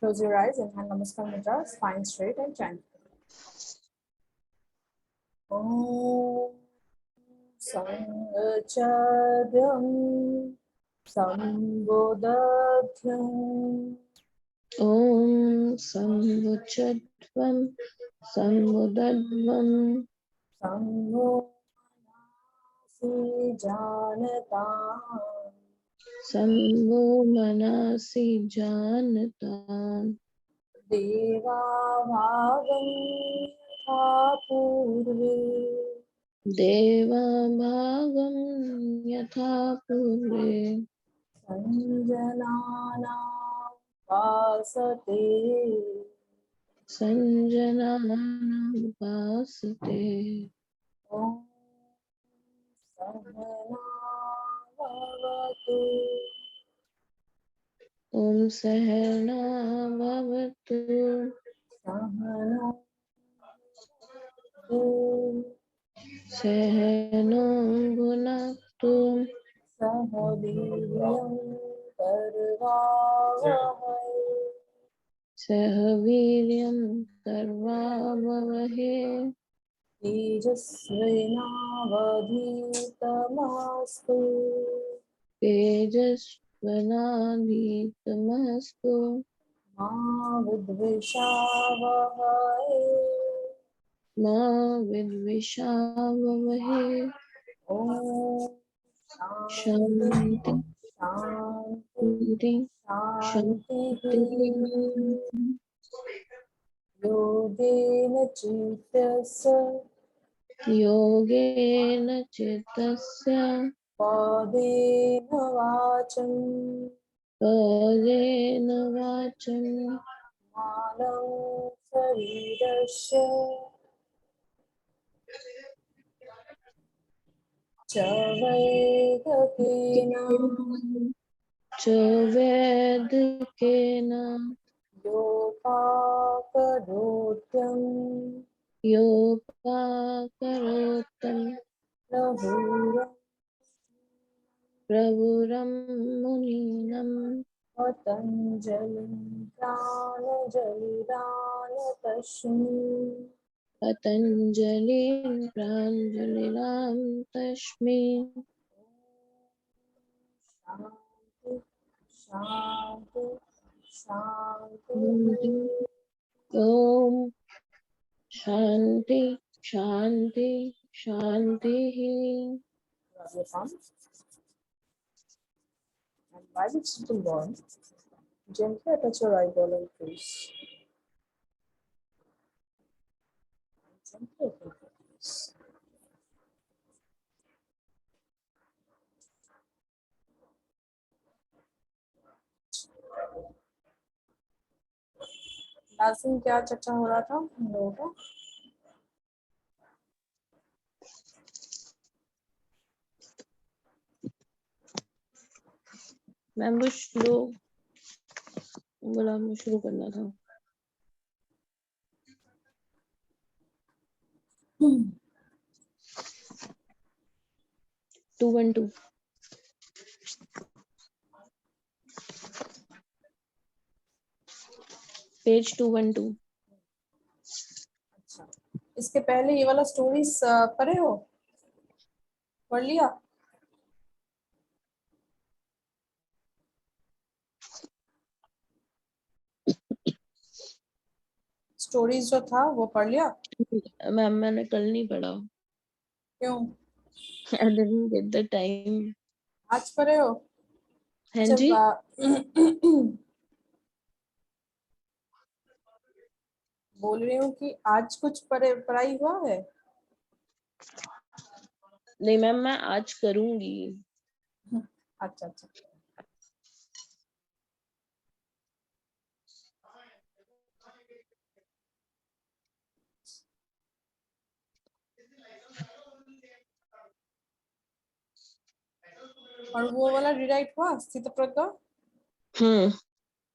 Close your eyes and hand Namaskar Mudra, spine straight and chant. Om Sangachadhyam Sambodhyam Om Sambuchadvam Sambodhadvam Sammo Manasi Janatam Sambo Manasi Janatam Deva Bhagam Yatha Purve Deva Bhagam Yatha Purve Sanjanana Vasate Sanjanana Vasate Om Sahana Bhavatu Om Sahana Bhavatu Sahana Sahano Bhunaktu Sahaviryam Karvavahai Sahaviryam Karvavavahe Tejasvinavadhitamastu Tejasvanaditamastu Ma Vidvishavahai Ma Vidvishavavahe Om Shanti Shanti Shanti Shanti Yogena Chittasa Yogena Chittasya Padena Vacham Padena Vacham Manam Sarirasya Chavedakena Chavedkena Yopakarotyam Yopakarotam Pravuram Pravuram Muninam Patanjalim Pranajalidan Tashmi Patanjalim Pranjaliram Tashmi Shanti Shanti Om Shanti Shanti Shanti Rub your palms. And while it's still warm, gently touch your eyeball and crease. Gently open your crease. Last दिन क्या चर्चा हो रहा था हम लोगों का? Ma'am वो श्लोक बोला हमें शुरू करना था 212 पेज 212 अच्छा, इसके पहले ये वाला स्टोरीज पढ़े हो? पढ़ लिया? स्टोरीज जो था वो पढ़ लिया? मैम मैंने कल नहीं पढ़ा क्यों? I didn't get the time आज पढ़े हो? हाँ अच्छा, जी बोल रही हूँ कि आज कुछ पढ़ाई हुआ है? नहीं मैम मैं आज करूंगी अच्छा अच्छा, और वो वाला रिराइट हुआ स्थितप्रज्ञ का?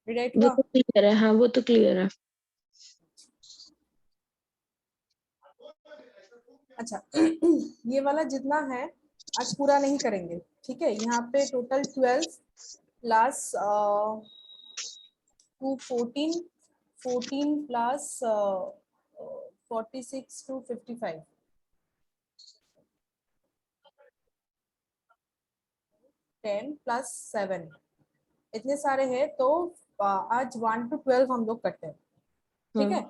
रिराइट वो हुआ? तो क्लियर है हाँ वो तो क्लियर है अच्छा ये वाला जितना है आज पूरा नहीं करेंगे, ठीक है? यहाँ पे total 12 plus to 14 plus 46 to 55, 10 plus 7, इतने सारे हैं। तो आज 1 to 12 हम लोग करते हैं, ठीक है।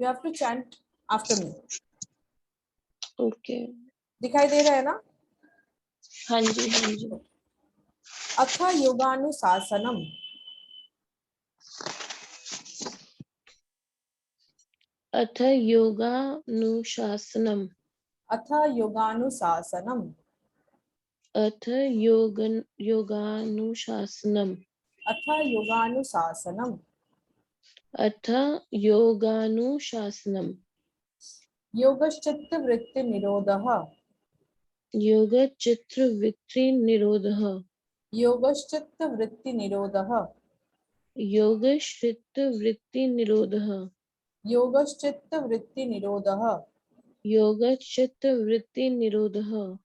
You have to chant after me. Okay. दिखाई दे रहा है ना? हाँ जी, हाँ जी। अथ योगानुशासनम, अथ योगानुशासनम, अथ योगानुशासनम, अथ योगानुशासनम, अथ योगानुशासनम, अथ योगानुशासनम, योगश्चित्त वृत्ति निरोधः, योगचित्तवृत्ति निरोधः, योगश्चित्त वृत्ति निरोधः, योगचित्तवृत्ति निरोधः, योगश्चित्त वृत्ति निरोधः, योगचित्तवृत्ति निरोधः,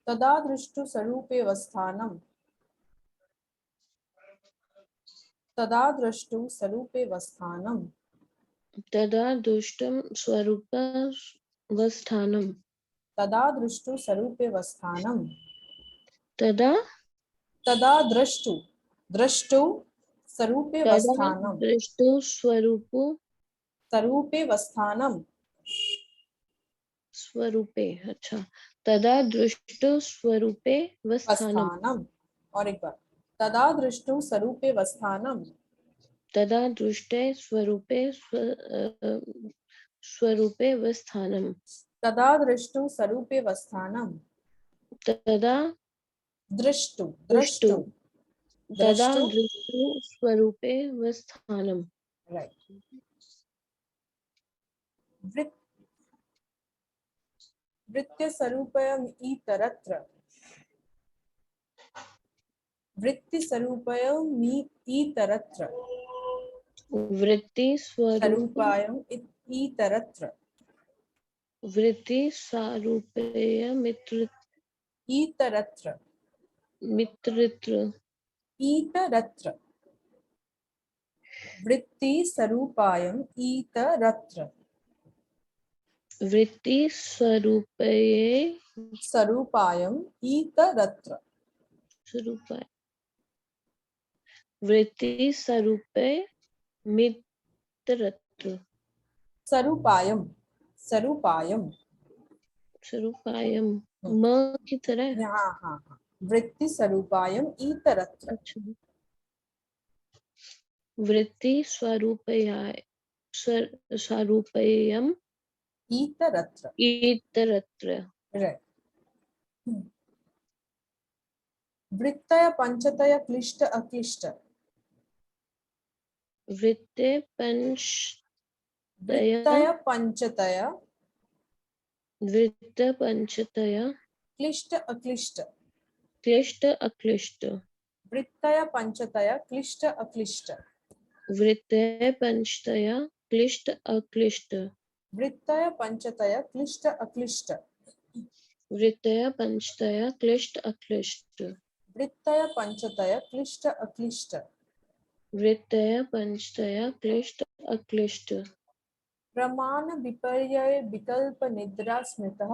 तदा दृष्टु स्वरूपे वस्थानम, तदा दृष्टु स्वरूपे वस्थानम, तदा दुष्टं स्वरूपावस्थानम्, तदा दृष्टु स्वरूपे वस्थानम, तदा तदा दृष्टु द्रष्टु स्वरूपे तदा वस्थानम, दृष्टो स्वरूपो स्वरूपे वस्थानम, स्वरूपे, अच्छा, तदा दृष्टो स्वरूपे वस्थानम, वस्थानम। और एक बार, तदा दृष्टु स्वरूपे वस्थानम, तदा दृष्टे स्वरूपे स्वरूपे वस्थानम, तदा दृष्टु स्वरूपे वस्थानम, तदा दृष्टु दृष्टो, दृष्टु तदा दृष्टु, दृष्टो स्वरूपे वस्थानम, राइट। वृत्त वृत्य स्वरूपयम् इतरत्र, वृत्ति स्वरूपयम् इतरत्र, वृत्ति स्वरूप, स्वरूपायम् इतरत्र, वृत्ति स्वरूपेय मित्र, इतरत्र, मित्रत्र, इतरत्र, वृत्ति स्वरूपायम् इतरत्र, वृत्ति स्वरूपेय स्वरूपायम् इतरत्र, स्वरूपाय, वृत्ति स्वरूपे मित्रत्र, स्वरूपायम्, स्वरूपायम्, स्वरूपायम, म की तरह, हाँ हाँ हाँ, वृत्ति स्वरूपायम् इतरत्र, अच्छा, वृत्ति स्वरूपयाय स्वरूपयम इतरत्र, इतरत्र, राइट। वृत्तय पंचतय क्लिष्ट अक्लिष्ट, वृत्ते पंचतया, वृत्तय पंचतय वृत्त पंचतया, क्लिष्ट अक्लिष्ट, क्लिष्ट अक्लिष्ट, वृत्तय पंचतय क्लिष्ट अक्लिष्ट, वृत्ते पंचतया क्लिष्ट अक्लिष्ट, वृत्तय पंचतय क्लिष्ट अक्लिष्ट, वृत्तया पंचतया क्लिष्ट अक्लिष्ट, वृत्तय पंचतय क्लिष्ट अक्लिष्ट, वृत्तया पंचतया क्लिष्ट अक्लिष्ट, प्रमाण विपर्यय विकल्प निद्रा स्मृतः,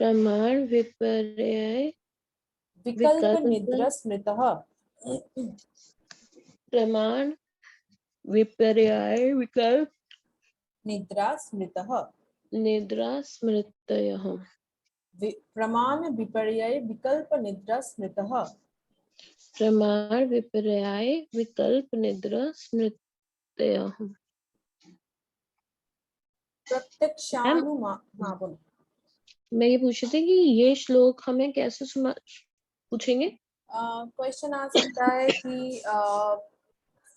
प्रमाण विपर्यय विकल्प निद्रा स्मृतः, प्रमाण विपर्यय विकल्प निद्रा स्मृतः, निद्रा स्मृतयः, प्रमाण विपर्यय विकल्प निद्रा स्मृतः, प्रमाण विपर्यय विकल्प निद्रा स्मृतयः। प्रत्यक्षानुमा, हाँ बोलो। मैं ये पूछ रही थी कि ये श्लोक हमें कैसे पूछेंगे? क्वेश्चन आ सकता है कि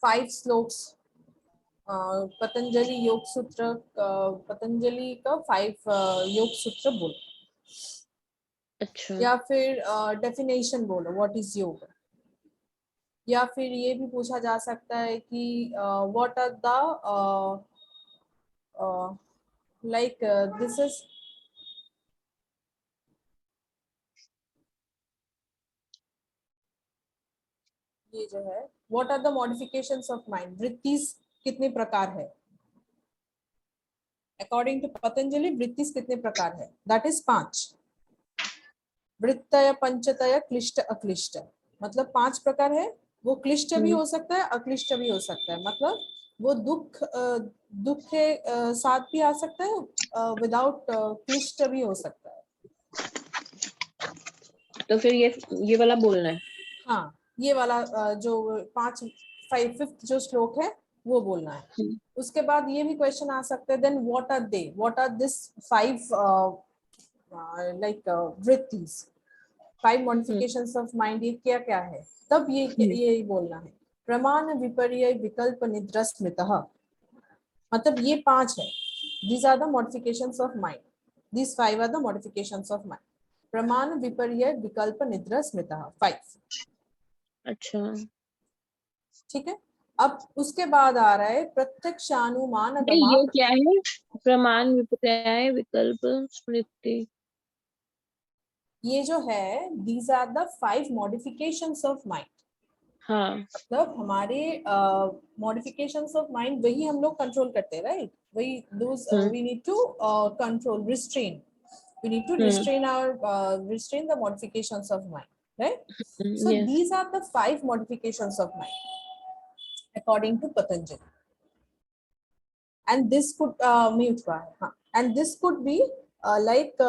5 श्लोक्स, पतंजलि योग सूत्र, पतंजलि का 5 योग सूत्र बोलो, अच्छा, या फिर डेफिनेशन बोलो व्हाट इज योग, या फिर ये भी पूछा जा सकता है कि what are the like this is ये जो है what are the modifications of mind, वृत्तिस कितने प्रकार है अकॉर्डिंग टू पतंजलि, वृत्तिस कितने प्रकार है, दैट इज 5, वृत्तय पंचतय क्लिष्ट अक्लिष्ट, मतलब 5 प्रकार है। वो क्लिष्ट भी हो सकता है, अक्लिष्ट भी हो सकता है, मतलब वो दुख के साथ भी आ सकता है, विदाउट क्लिष्ट भी हो सकता है। तो फिर ये वाला बोलना है। हाँ, ये वाला जो 5th जो श्लोक है वो बोलना है। उसके बाद ये भी क्वेश्चन आ सकते हैं, then what are this 5 like वृत्तिस, 5 मॉडिफिकेशंस ऑफ माइंड, ये क्या क्या है, तब ये बोलना है। प्रमाण विपर्य विकल्प निद्रा स्मृतः, मतलब ये 5 है, these are the modifications of mind, these 5 are the modifications of mind, प्रमाण विपर्य विकल्प निद्रा स्मृतः 5। अच्छा, ठीक है। अब उसके बाद आ रहा है प्रत्यक्षानुमान गमा, ये क्या है? प्रमाण विपर्य विकल्प स्मृति, ये जो है these are the 5 modifications of mind। हाँ, मतलब हमारे मॉडिफिकेशंस ऑफ माइंड वही हम लोग कंट्रोल करते हैं, राइट, वही those we need to control, restrain, we need to restrain the modifications of mind, right? So yes, these are the 5 modifications of mind according to Patanjali, and this could mute हुआ है, हाँ, and this could be like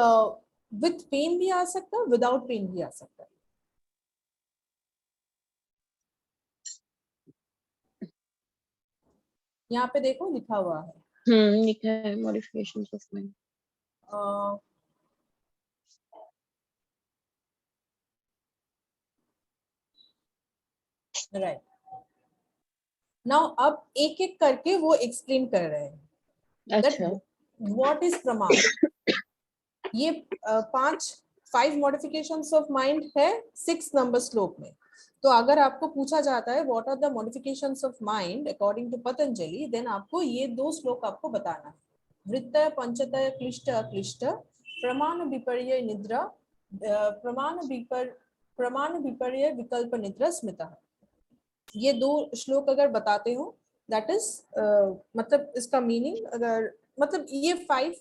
with pain भी आ सकता है, without pain भी आ सकता है। यहाँ पे देखो लिखा हुआ है, लिखा है modifications of mind। Right, now अब एक एक करके वो एक्सप्लेन कर रहे हैं that अच्छा, what is प्रमाण। ये 5 मॉडिफिकेशंस ऑफ माइंड है 6 नंबर श्लोक में। तो अगर आपको पूछा जाता है what are the modifications of mind according to Patanjali, then आपको ये 2 श्लोक आपको बताना है, वृत्तय पंचतय क्लिष्ट अक्लिष्ट, प्रमाण विपर्य निद्रा, प्रमाण विपर्य विकल्प निद्रा स्मृतः। ये 2 श्लोक अगर बताते हो, दैट इज मतलब इसका मीनिंग, अगर मतलब ये 5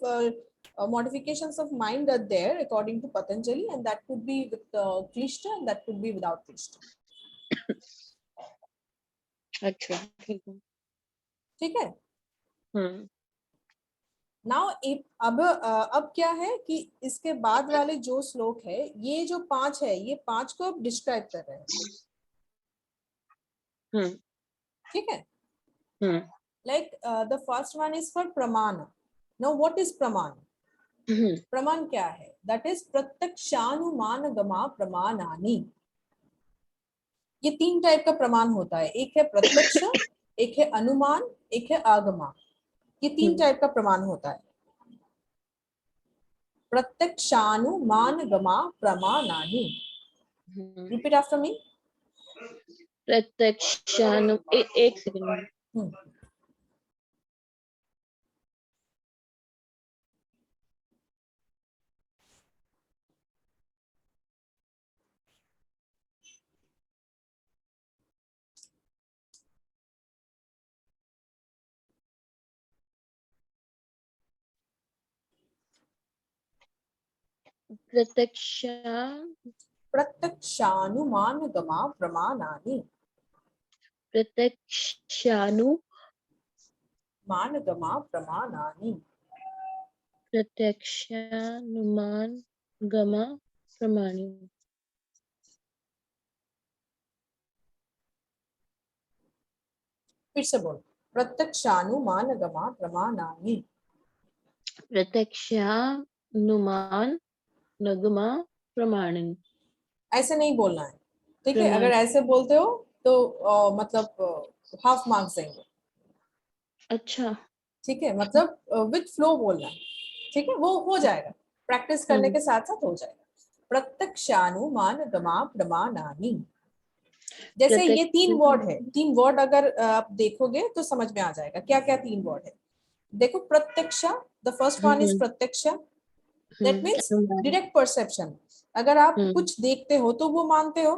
modifications of mind are there according to Patanjali, and that could be with klishta and that could be without klishta। अच्छा, ठीक है, ठीक है। हम्म, नाउ अब क्या है कि इसके बाद वाले जो श्लोक है, ये जो 5 है, ये 5 को अब डिस्क्राइब कर रहे हैं। ठीक है, like the first one is for pramana। now what is pramana? प्रमाण क्या है, दैट इज प्रत्यक्षानुमान गमा प्रमाणानि। ये 3 टाइप का प्रमाण होता है, एक है प्रत्यक्ष, एक है अनुमान, एक है आगमा। ये 3 टाइप का प्रमाण होता है, प्रत्यक्षानुमान गमा प्रमाणानि। Repeat after me. प्रत्यक्षानु एक सेकंड, प्रत्यक्षानुमान गमा प्रमाणानि, प्रत्यक्षानु मान गमा प्रमाणानि। प्रत्यक्षानुमान गमा प्रमाणी। फिर से बोलो, प्रत्यक्षानुमान गमा प्रमाणानि। प्रत्यक्षानुमान गमा प्रमाणी, ऐसे नहीं बोलना है, ठीक है, प्रमाण, अगर ऐसे बोलते हो तो मतलब हाफ मार्क्स देंगे। अच्छा, ठीक है, मतलब विथ फ्लो बोलना है, ठीक है, वो हो जाएगा, प्रैक्टिस करने के साथ साथ हो जाएगा। प्रत्यक्षानुमान गमा प्रमाणानि, जैसे ये 3 वर्ड है, 3 वर्ड अगर आप देखोगे तो समझ में आ जाएगा क्या क्या 3 वर्ड है। देखो प्रत्यक्षा, द फर्स्ट वन इज प्रत्यक्षा, दैट मीन्स डायरेक्ट परसेप्शन। अगर आप कुछ देखते हो तो वो मानते हो,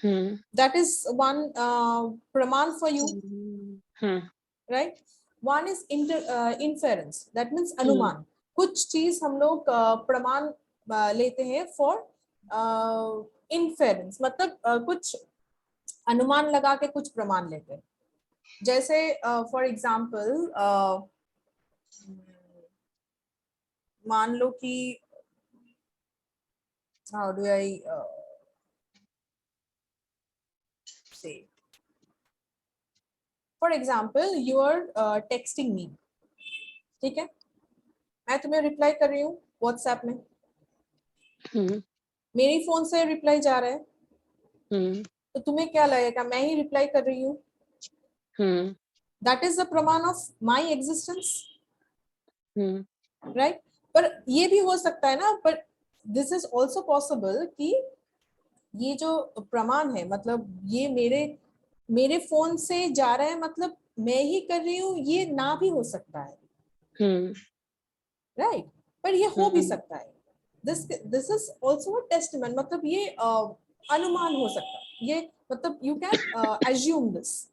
दैट इज वन प्रमाण for you, right. One is inference, that means अनुमान। कुछ चीज हम लोग प्रमाण लेते हैं फॉर इन्फेरेंस, मतलब कुछ अनुमान लगा के कुछ प्रमाण लेते हैं। जैसे फॉर एग्जाम्पल मान लो कि how do I say, for example you are texting me, ठीक है, मैं तुम्हें रिप्लाई कर रही हूँ व्हाट्सएप में, मेरी फोन से रिप्लाई जा रहा है, तो तुम्हें क्या लगेगा, मैं ही रिप्लाई कर रही हूँ, दैट इज द प्रमाण ऑफ माई एग्जिस्टेंस, राइट। पर ये भी हो सकता है ना, पर दिस इज ऑल्सो पॉसिबल कि ये जो प्रमाण है, मतलब ये मेरे फोन से जा रहा है, मतलब मैं ही कर रही हूँ, ये ना भी हो सकता है, राइट। पर ये हो भी सकता है, this is also a testament, मतलब ये अनुमान हो सकता है, ये मतलब यू कैन एज्यूम दिस,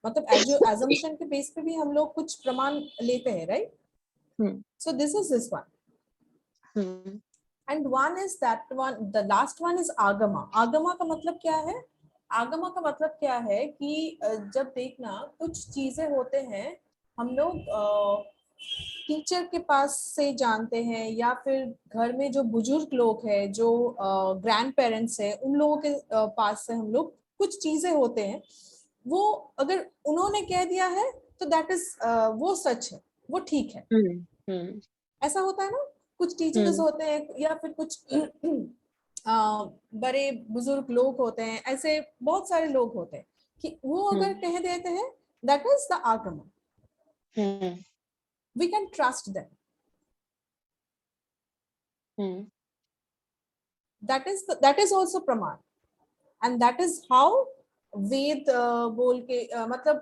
मतलब एजम्पशन के बेस पे भी हम लोग कुछ प्रमाण लेते हैं, right. So this is this one, and one is that one, the last one is आगमा। आगमा का मतलब क्या है? आगमा का मतलब क्या है कि जब देखना कुछ चीजें होते हैं, हम लोग टीचर के पास से जानते हैं, या फिर घर में जो बुजुर्ग लोग हैं, जो ग्रैंड पेरेंट्स हैं, उन लोगों के पास से हम लोग कुछ चीजें होते हैं, वो अगर उन्होंने कह दिया है तो दैट इज वो सच है, वो ठीक है। ऐसा होता है ना, कुछ टीचर्स होते हैं या फिर कुछ बड़े बुजुर्ग लोग होते हैं, ऐसे बहुत सारे लोग होते हैं कि वो अगर कह देते हैं दैट इज द आगमन, we can trust them, that is also praman, and that is how ved बोल के मतलब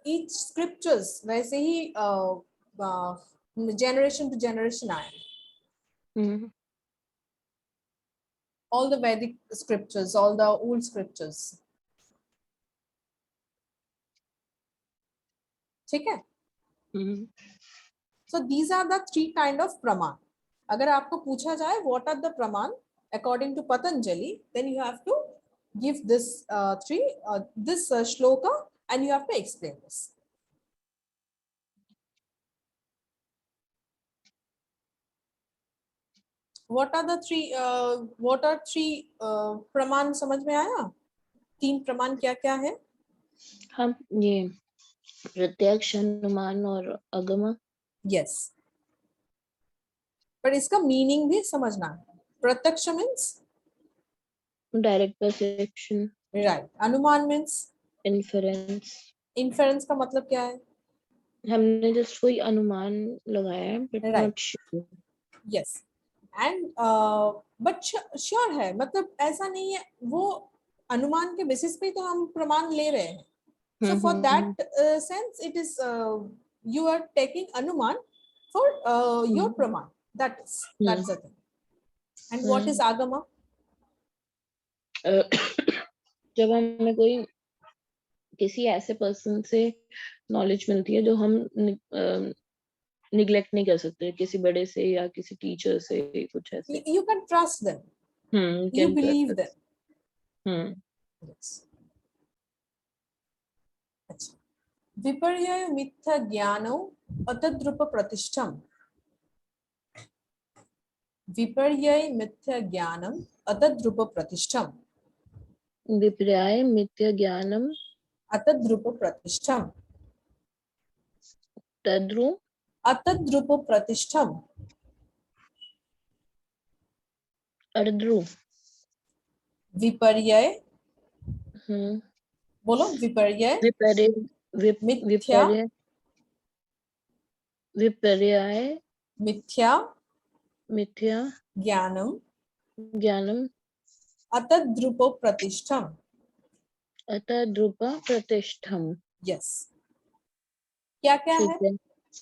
each scriptures वैसे ही generation to generation आए, all the Vedic scriptures, all the old scriptures, ठीक है। So these are the three kind of praman. अगर आपको पूछा जाए what are the praman according to Patanjali, then you have to give this this shloka and you have to explain this. What are the three praman? समझ में आया? तीन प्रमाण क्या क्या है? हम ये प्रत्यक्ष, अनुमान और अगम। Yes. पर इसका मीनिंग भी समझना है। प्रत्यक्ष मीन्स डायरेक्ट परसेप्शन, राइट। अनुमान मीन्स इन्फरेंस। इन्फेरेंस का मतलब क्या है? हमने जस्ट कोई अनुमान लगाया है, but not sure. Yes, and but sure है, मतलब ऐसा नहीं है, वो अनुमान के बेसिस पे तो हम प्रमाण ले रहे हैं। So for that sense, it is you are taking anuman for your praman. That's the thing. And what is agama? जब हमें कोई किसी ऐसे पर्सन से नॉलेज मिलती है जो हम निग्लेक्ट नहीं कर सकते, किसी बड़े से या किसी टीचर से, कुछ ऐसे। You can trust them. You believe them. Yes. अच्छा, विपर्य मिथ्या ज्ञानो अतद्रुप प्रतिष्ठम। विपर्य मिथ्या ज्ञानम अतद्रुप प्रतिष्ठम। विपर्य मिथ्या ज्ञानम अतद्रुप प्रतिष्ठम। अतद्रुप प्रतिष्ठम। अर्द्रु विपर्य, बोलो विपर्य मिथ्या मिथ्या ज्ञानम अतद्रुप प्रतिष्ठम। अतद्रुप प्रतिष्ठम। यस, क्या क्या है?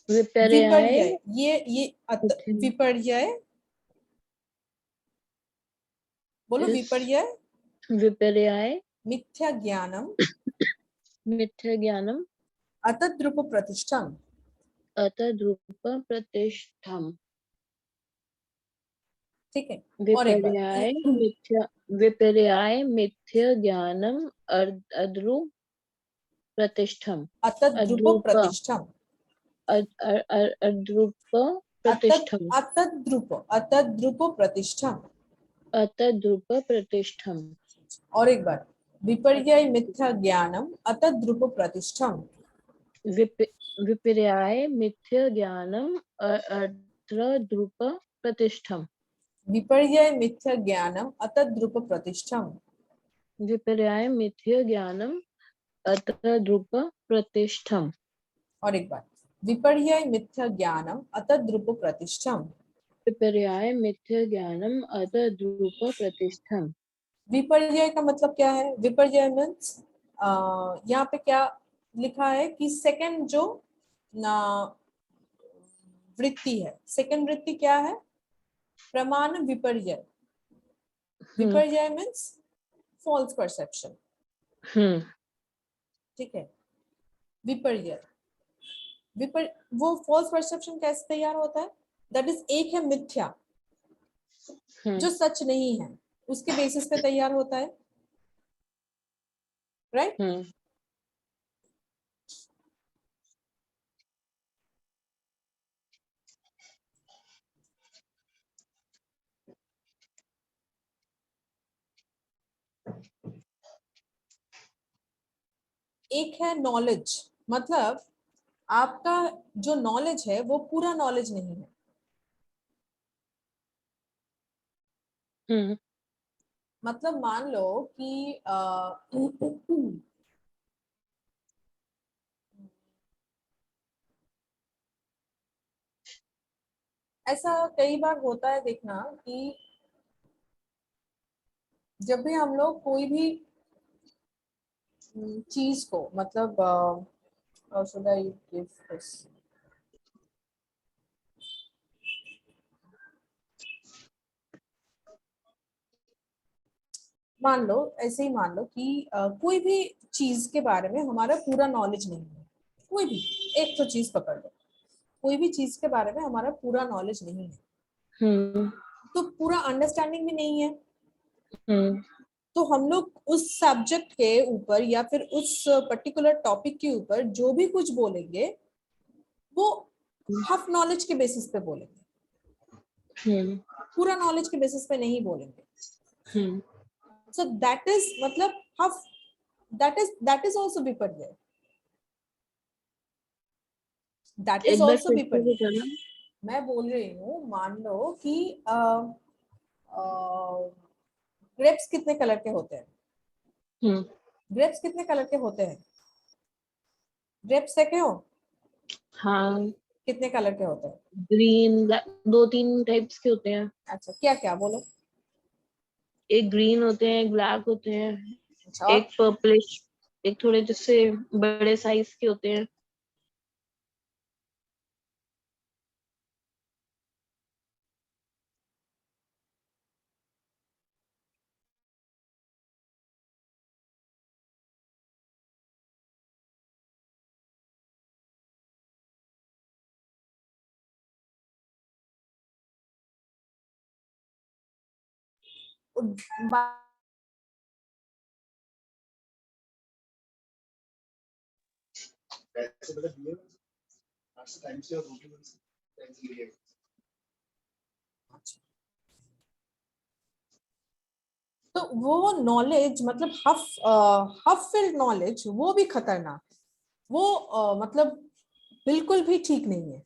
विपर्याय ये विपर्यय, बोलो विपर्यय। विपर्याय मिथ्या ज्ञानम मिथ्या ज्ञानम अतद्रुप प्रतिष्ठम। अतद्रुप प्रतिष्ठम। ठीक है, और एक बार विपर्याय मिथ्या ज्ञानम अद्रुप प्रतिष्ठम। अतद्रुप प्रतिष्ठम। अद्रुप प्रतिष्ठम। अतद्रुप प्रतिष्ठम। अतद्रुप प्रतिष्ठम। और एक बार, विपर्यय मिथ्या ज्ञानम अतद्रुप प्रतिष्ठम। विपर्याय मिथ्या ज्ञानम अतद्रुप प्रतिष्ठम। विपर्यय मिथ्या ज्ञानम अतद्रुप प्रतिष्ठम। विपर्याय मिथ्या ज्ञानम अतद्रुप प्रतिष्ठम। और एक बार, विपर्यय मिथ्या ज्ञानम अतद्रुप प्रतिष्ठम। विपर्याय मिथ्या ज्ञानम अतद्रुप प्रतिष्ठम। विपर्यय का मतलब क्या है? विपर्यय मीन्स यहाँ पे क्या लिखा है कि सेकंड जो वृत्ति है, सेकंड वृत्ति क्या है? प्रमाण विपर्यय। विपर्यय मीन्स फॉल्स परसेप्शन। ठीक है, विपर्यय वो फॉल्स परसेप्शन कैसे तैयार होता है? दैट इज, एक है मिथ्या जो सच नहीं है, उसके बेसिस पे तैयार होता है, राइट? एक है नॉलेज, मतलब आपका जो नॉलेज है वो पूरा नॉलेज नहीं है। मतलब मान लो कि ऐसा कई बार होता है, देखना कि जब भी हम लोग कोई भी चीज को, मतलब should I give this? मान लो, ऐसे ही मान लो कि कोई भी चीज के बारे में हमारा पूरा नॉलेज नहीं है। कोई भी एक तो चीज पकड़ लो, कोई भी चीज के बारे में हमारा पूरा नॉलेज नहीं है, तो पूरा अंडरस्टैंडिंग भी नहीं है। तो हम लोग उस सब्जेक्ट के ऊपर या फिर उस पर्टिकुलर टॉपिक के ऊपर जो भी कुछ बोलेंगे वो हाफ नॉलेज के बेसिस पे बोलेंगे, पूरा नॉलेज के बेसिस पे नहीं बोलेंगे। सो दैट इज, मतलब हाफ, दैट इज आल्सो विपर्यय। दैट इज आल्सो विपर्यय। मैं बोल रही हूँ, मान लो कि ग्रेप्स कितने कलर के होते हैं? ग्रेप्स कितने कलर के होते हैं? ग्रेप्स देखे हो? हाँ, कितने कलर के होते हैं? ग्रीन, 2-3 टाइप्स के होते हैं। अच्छा, क्या क्या बोलो? एक ग्रीन होते हैं, एक ब्लैक होते हैं, अच्छा, एक पर्पलिश, एक थोड़े जैसे बड़े साइज के होते हैं। तो वो नॉलेज, मतलब हफ फिल्ड नॉलेज, वो भी खतरनाक, वो मतलब बिल्कुल भी ठीक नहीं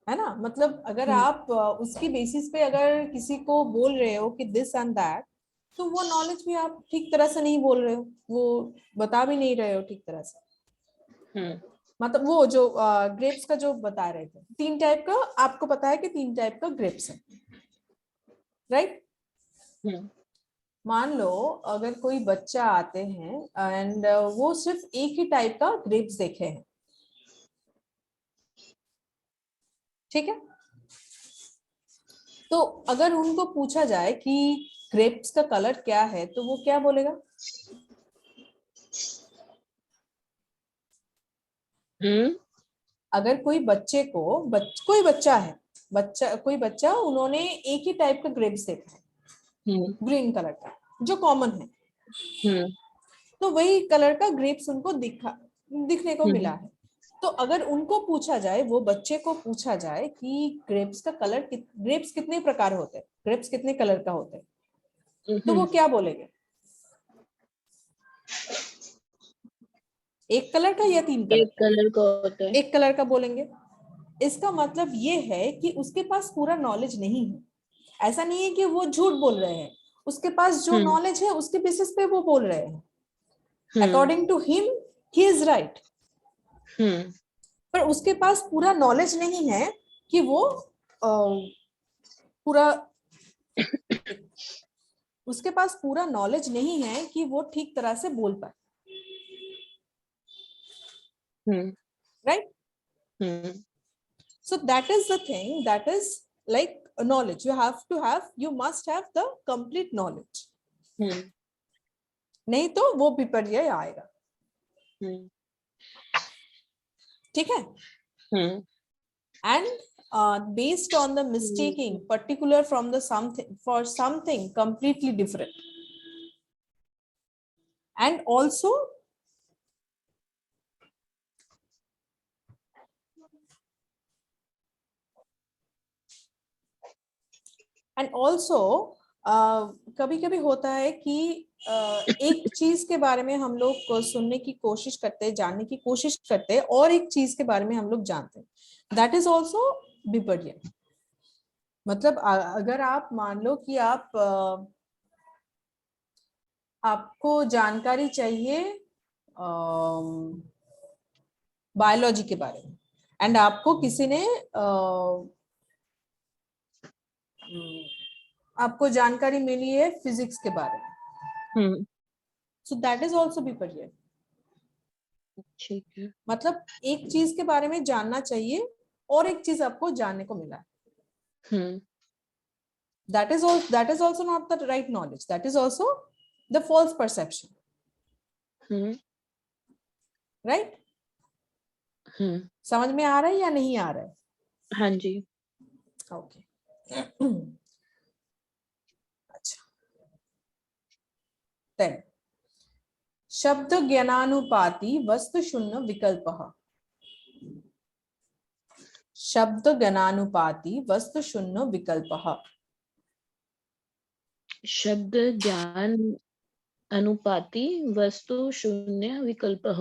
है ना? मतलब अगर आप उसकी बेसिस पे अगर किसी को बोल रहे हो कि दिस एंड दैट, तो वो नॉलेज भी आप ठीक तरह से नहीं बोल रहे हो, वो बता भी नहीं रहे हो ठीक तरह से। मतलब वो जो ग्रेप्स का जो बता रहे थे, 3 टाइप का, आपको पता है कि 3 टाइप का ग्रेप्स है, राइट? मान लो अगर कोई बच्चा आते हैं एंड वो सिर्फ एक ही टाइप का ग्रेप्स देखे हैं, ठीक है। तो अगर उनको पूछा जाए कि ग्रेप्स का कलर क्या है तो वो क्या बोलेगा? अगर कोई बच्चे को कोई बच्चा है, कोई बच्चा उन्होंने एक ही टाइप का ग्रेप्स देखा है, ग्रीन कलर का जो कॉमन है, तो वही कलर का ग्रेप्स उनको दिखने को मिला है। तो अगर उनको पूछा जाए, वो बच्चे को पूछा जाए कि ग्रेप्स का कलर ग्रेप्स कितने प्रकार होते हैं, ग्रेप्स कितने कलर का होते हैं, तो वो क्या बोलेंगे? एक कलर का या तीन कलर? एक कलर का होता है। एक कलर का बोलेंगे। इसका मतलब ये है कि उसके पास पूरा नॉलेज नहीं है। ऐसा नहीं है कि वो झूठ बोल रहे हैं, उसके पास जो नॉलेज है उसके बेसिस पे वो बोल रहे हैं। According to him he is right, पर उसके पास पूरा नॉलेज नहीं है कि वो पूरा उसके पास पूरा नॉलेज नहीं है कि वो ठीक तरह से बोल पाए। Right? So that is the thing, that is like a knowledge. You must have the complete knowledge. नहीं तो वो विपर्य आएगा। ठीक है? And based on the mistaking particular from the something for something completely different, and also कभी कभी होता है कि एक चीज के बारे में हम लोग सुनने की कोशिश करते हैं, जानने की कोशिश करते हैं, और एक चीज के बारे में हम लोग जानते हैं, दैट इज ऑल्सो विपर्य। मतलब अगर आप मान लो कि आपको जानकारी चाहिए बायोलॉजी के बारे में, एंड आपको किसी ने आपको जानकारी मिली है फिजिक्स के बारे में, सो दैट इज ऑल्सो विपर्य। ठीक है। मतलब एक चीज के बारे में जानना चाहिए और एक चीज आपको जानने को मिला है, that is also not the right knowledge, that is also the false perception. right? समझ में आ रहा है या नहीं आ रहा है? हाँ जी। ओके। अच्छा, 10 शब्द ज्ञानानुपाती वस्तु शून्य विकल्पः। शब्द ज्ञानानुपाती वस्तु शून्य विकल्पः। शब्द ज्ञान अनुपाती वस्तु शून्य विकल्पः।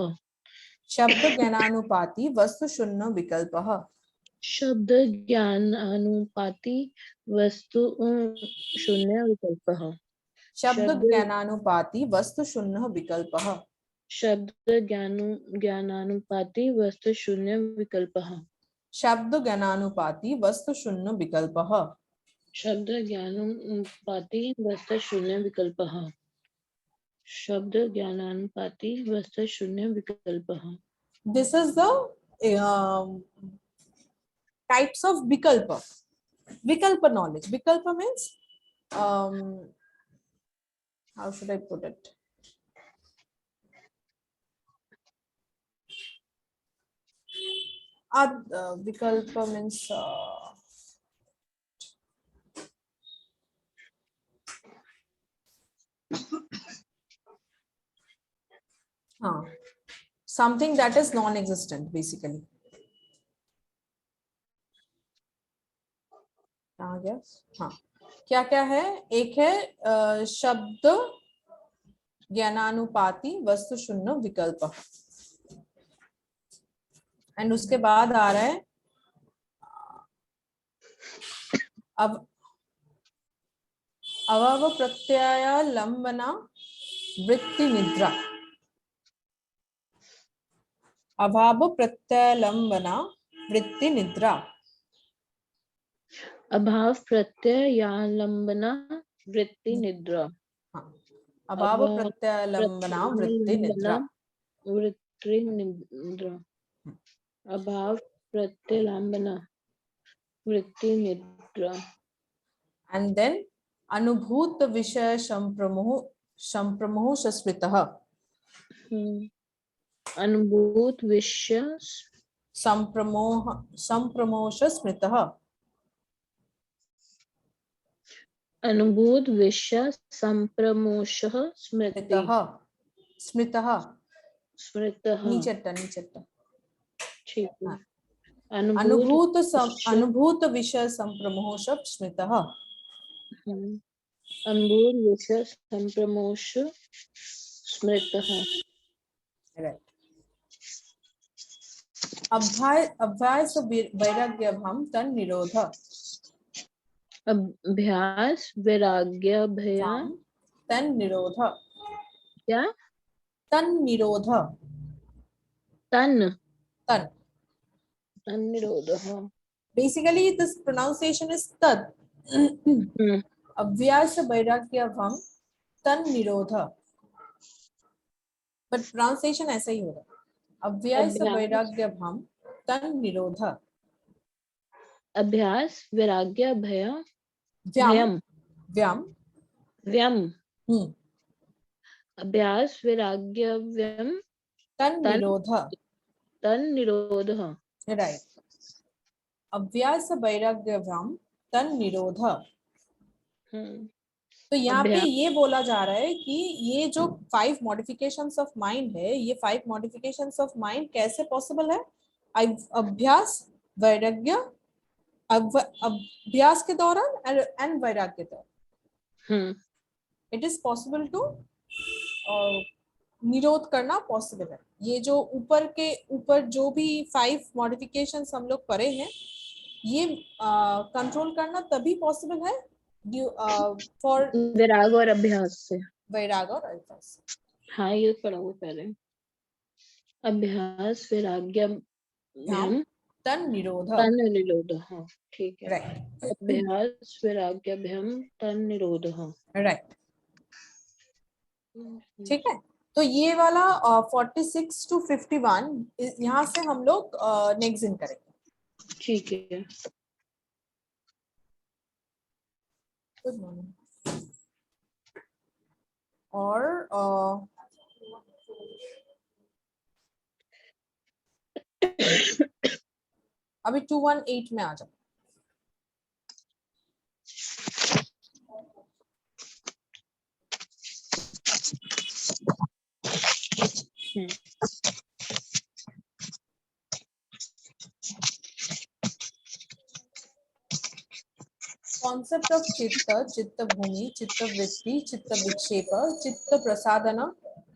शब्द ज्ञानानुपाती वस्तु शून्य विकल्पः। शब्द ज्ञानानुपाती वस्तु शून्य विकल्पः। शब्द ज्ञानानुपाती वस्तु शून्य विकल्पः। शब्द ज्ञानानुपाती वस्तु शून्य विकल्पः। शब्द ज्ञानानुपाती वस्तु शून्य विकल्पः। शब्द ज्ञानानुपाती वस्तु शून्य विकल्पः। शब्द ज्ञानानुपाती वस्तु शून्य विकल्पः। This is the types of vikalpa. Vikalpa knowledge. Vikalpa means how should I put it? Vikalpa means something that is non-existent basically. हाँ, क्या क्या है? एक है शब्द ज्ञानानुपाती वस्तु शून्य विकल्प, एंड उसके बाद आ रहा है अब अभाव प्रत्यय लंबना वृत्ति निद्रा। अभाव प्रत्यय लंबना वृत्ति निद्रा। अभाव प्रत्ययालंबना वृत्ति निद्रा। हाँ, अभाव प्रत्ययालंबना वृत्ति निद्रा। वृत्ति निद्रा। अभाव प्रत्ययालंबना वृत्ति निद्रा। And then अनुभूत विषय संप्रमोह स्मृतः। अनुभूत विषय संप्रमोश स्मृतः। अनुभूत विषय संप्रमोशः स्मृति। स्मृतः स्मृतः। नीचट्ट। ठीक है। अनुभूत विषय संप्रमोश स्मृतः। अनुभूत विषय संप्रमोश स्मृतः। राइट। अभ्यास वैराग्यभ्याम तन निरोध। अभ्यास वैराग्याभ्याम तन निरोध। क्या? तन निरोध। तन तन निरोध। बेसिकली दिस प्रोनाउंसिएशन इज तद। अभ्यास वैराग्यभ्याम तन निरोध, बट प्रोनाउंसिएशन ऐसा ही होगा। अभ्यास वैराग्यभ्याम तन निरोध। अभ्यास वैराग्याभ्याम व्याम व्याम व्यम। अभ्यास वैराग्यव्यम तन निरोध। तन निरोध। राइट। अभ्यास वैराग्यभ्याम तन निरोध। तो यहाँ पे ये बोला जा रहा है कि ये जो 5 मॉडिफिकेशंस ऑफ माइंड है, ये 5 मॉडिफिकेशंस ऑफ माइंड कैसे पॉसिबल है? अभ्यास वैराग्य, अभ्यास के दौरान एंड वैराग्य के दौरान इट इज पॉसिबल टू निरोध करना पॉसिबल है। ये जो ऊपर जो भी 5 मॉडिफिकेशंस हम लोग पढ़े हैं, ये कंट्रोल करना तभी पॉसिबल है फॉर वैराग और अभ्यास से। वैराग और अभ्यास। हाँ, ये पढ़ा हुआ पहले। अभ्यास वैराग्यभ्याम तन निरोध। हाँ ठीक है। राइट। अभ्यास वैराग्यभ्याम तन निरोध। राइट। ठीक है। तो ये वाला 46 to 51 यहाँ से हम लोग नेक्स्ट दिन करेंगे। ठीक है। Good morning. और अभी 218 में आ जाओ। कॉन्सेप्ट ऑफ चित्त, चित्त भूमि, चित्त वृत्ति, चित्त विक्षेप, चित्त प्रसादन,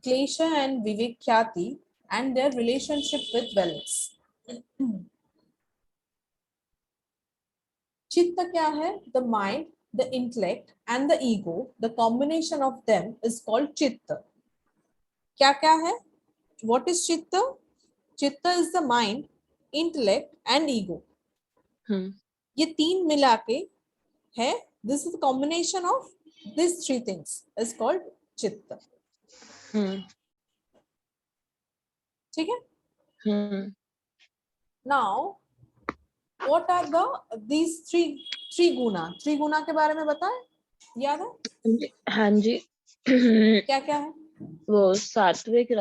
क्लेश and विवेख्याति and their relationship with wellness. चित्त क्या है? The mind, the intellect and the ego, the combination of them is called चित्त। क्या क्या है? What is चित्त? चित्त is the mind, intellect and ego. ये तीन मिला के है, this is the combination of these 3 things is called चित्त। ठीक है? Now what are these three गुना के बारे में बताएं, याद है? हाँ जी। क्या क्या है? वो सात्विक,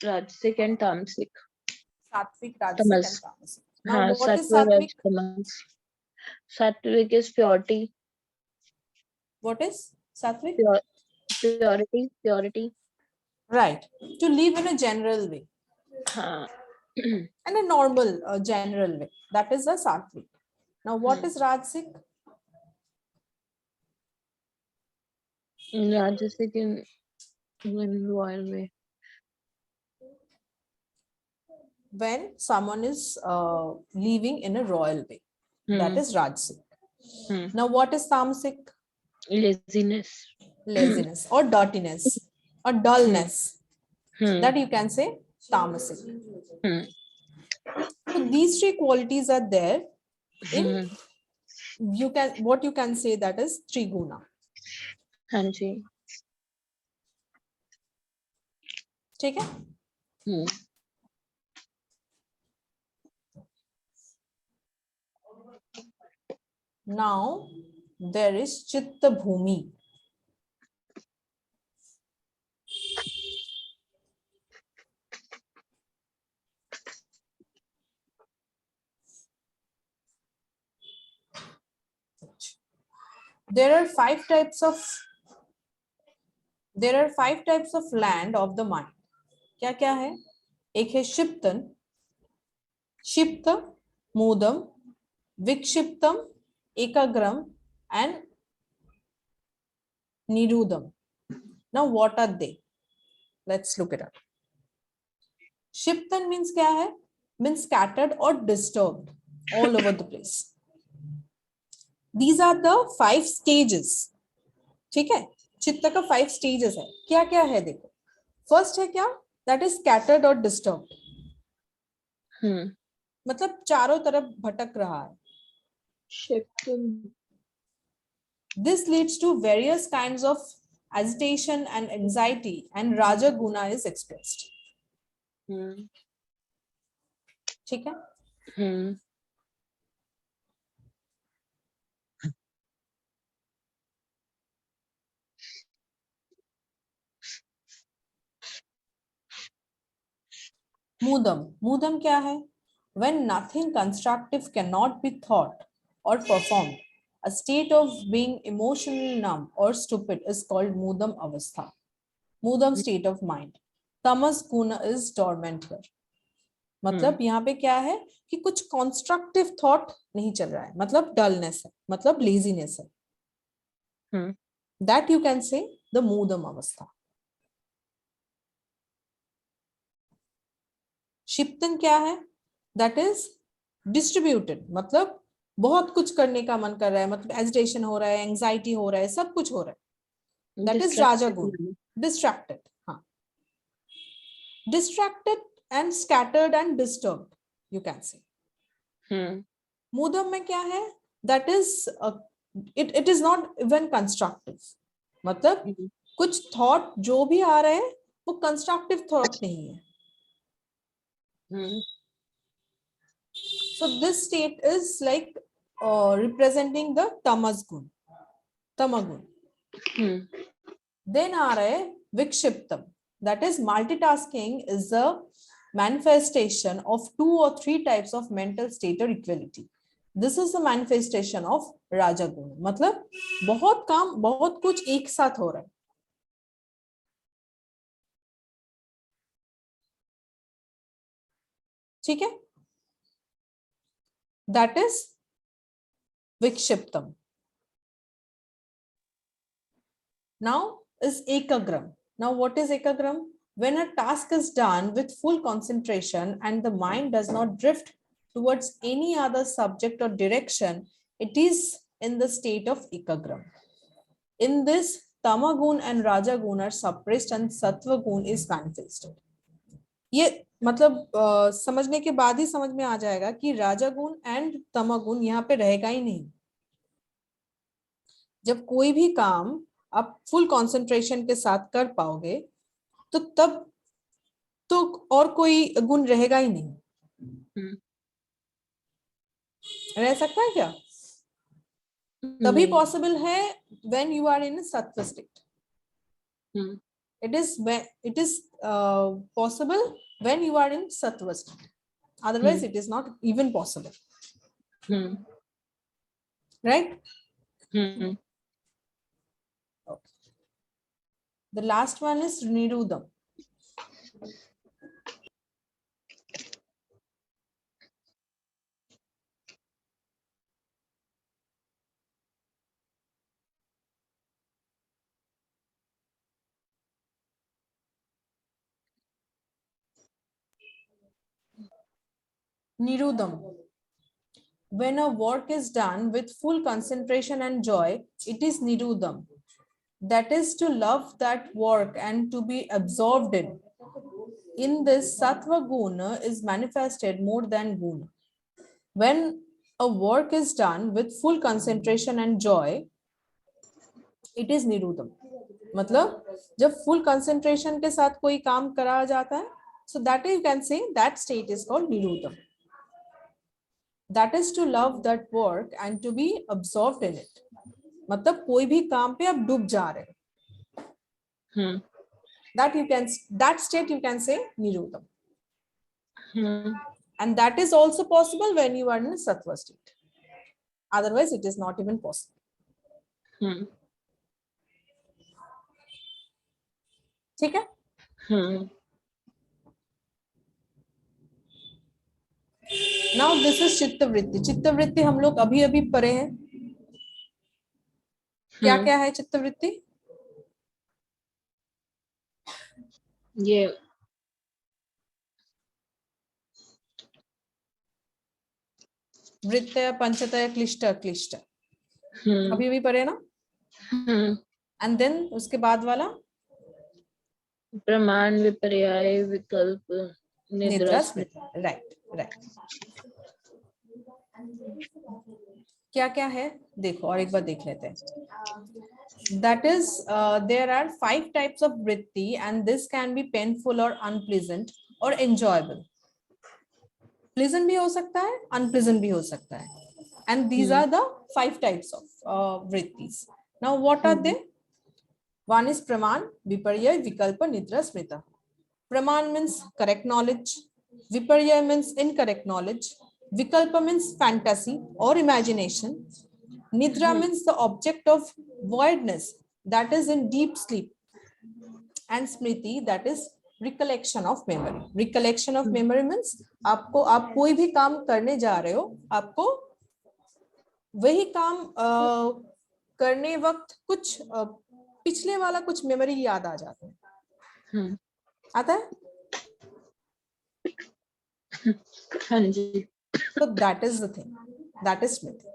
राजसिक एंड तामसिक। सात्विक, राजसिक एंड तामसिक। Now हाँ, what is सात्विक? सात्विक is purity. What is sattvic? Purity. Right. To live in a general way. And a normal general way. That is a sattvic. Now what is rajasic? Rajasic in royal way. When someone is living in a royal way. That is rajasic. Now what is tamasic? Laziness or dirtiness or dullness. That you can say tamasic. So these 3 qualities are there in what you can say that is triguna. हाँ जी। ठीक है? Now there is Chitta Bhumi. There are five types of land of the mind. क्या क्या है? एक है क्षिप्तन, क्षिप्त, मूदम, विक्षिप्तम, एकाग्रम and nirudam. Now what are they? Let's look it up. Shiptan means क्या है? Means scattered or disturbed all over the place. These are the 5 stages. ठीक है? चित्त का 5 stages है. क्या क्या है देखो. First है क्या? That is scattered or disturbed. मतलब चारों तरफ भटक रहा है. Shiptan. This leads to various kinds of agitation and anxiety, and Raja Guna is expressed. ठीक है? Mudam क्या है? When nothing constructive cannot be thought or performed, a state of being emotionally numb or stupid is called Mudam Avastha. Mudam state of mind. Tamas Guna is dormant here. मतलब यहाँ पे क्या है कि कुछ constructive thought नहीं चल रहा है, मतलब dullness है, मतलब laziness है. That you can say the Mudam Avastha. शिप्तन क्या है? That is distributed, मतलब बहुत कुछ करने का मन कर रहा है, मतलब एजिटेशन हो रहा है, एंजाइटी हो रहा है, सब कुछ हो रहा है. That is राजा गुण. Distracted. हाँ. Distracted and scattered and disturbed, you can say. मूदम में क्या है? That is it is not even constructive. मतलब कुछ thought जो भी आ रहे हैं वो constructive thought नहीं है. So this state is like representing the tamas gun, tamagun. Then आ रहा है vikshiptam. That is multitasking is the manifestation of 2 or 3 types of mental state or equality. This is the manifestation of raja gun. मतलब बहुत काम, बहुत कुछ एक साथ हो रहा है. ठीक है? That is vikshiptam. Now is ekagram. Now what is ekagram? When a task is done with full concentration and the mind does not drift towards any other subject or direction, it is in the state of ekagram. In this, tamagun and rajagun are suppressed and sattvagun is manifested. ये मतलब समझने के बाद ही समझ में आ जाएगा कि राजागुण and तमगुण यहाँ पे रहेगा ही नहीं. जब कोई भी काम आप फुल कंसंट्रेशन के साथ कर पाओगे तो तब तो और कोई गुण रहेगा ही नहीं. रह सकता है क्या? तभी पॉसिबल है व्हेन यू आर इन सत्व state. It is possible when you are in sattva state. Otherwise, it is not even possible. Right? Okay. The last one is nirudam. Nirudam. When a work is done with full concentration and joy, it is nirudam. That is to love that work and to be absorbed in. In this, sattva guna is manifested more than guna. When a work is done with full concentration and joy, it is nirudam. मतलब जब full concentration के साथ कोई काम करा जाता है, so that you can say that state is called nirudam. that is to love that work and to be absorbed in it. मतलब कोई भी काम पे आप डूब जा रहे हो. That state you can say nirodham. And that is also possible when you are in a sattva state. Otherwise it is not even possible. ठीक है? Now this is चित्त वृत्ति. चित्त वृत्ति हम लोग अभी अभी पढ़े हैं. क्या क्या है चित्त वृत्ति? ये वृत्तय पंचतय क्लिष्ट क्लिष्ट अभी अभी पढ़े ना. एंड देन उसके बाद वाला प्रमाण विपर्याय विकल्प निद्रा स्मृति. राइट. क्या क्या है देखो और एक बार देख लेते हैं. That is there are 5 types of vritti and this can be painful or unpleasant or enjoyable. Pleasant भी हो सकता है, unpleasant भी हो सकता है. And these are the 5 types of vrittis. Now what are they? One is praman, viparya, vikalpa, nidra, smrita. Praman means correct knowledge. Viparya means incorrect knowledge. Vikalpa means fantasy or imagination. Nidra means the object of voidness, that is in deep sleep. And smriti, that is recollection of memory. Recollection of memory means आपको आप कोई भी काम करने जा रहे हो, आपको वही काम करने वक्त कुछ पिछले वाला कुछ मेमोरी याद आ जाता है. आता है? हाँ जी. So that is the thing. That is smriti.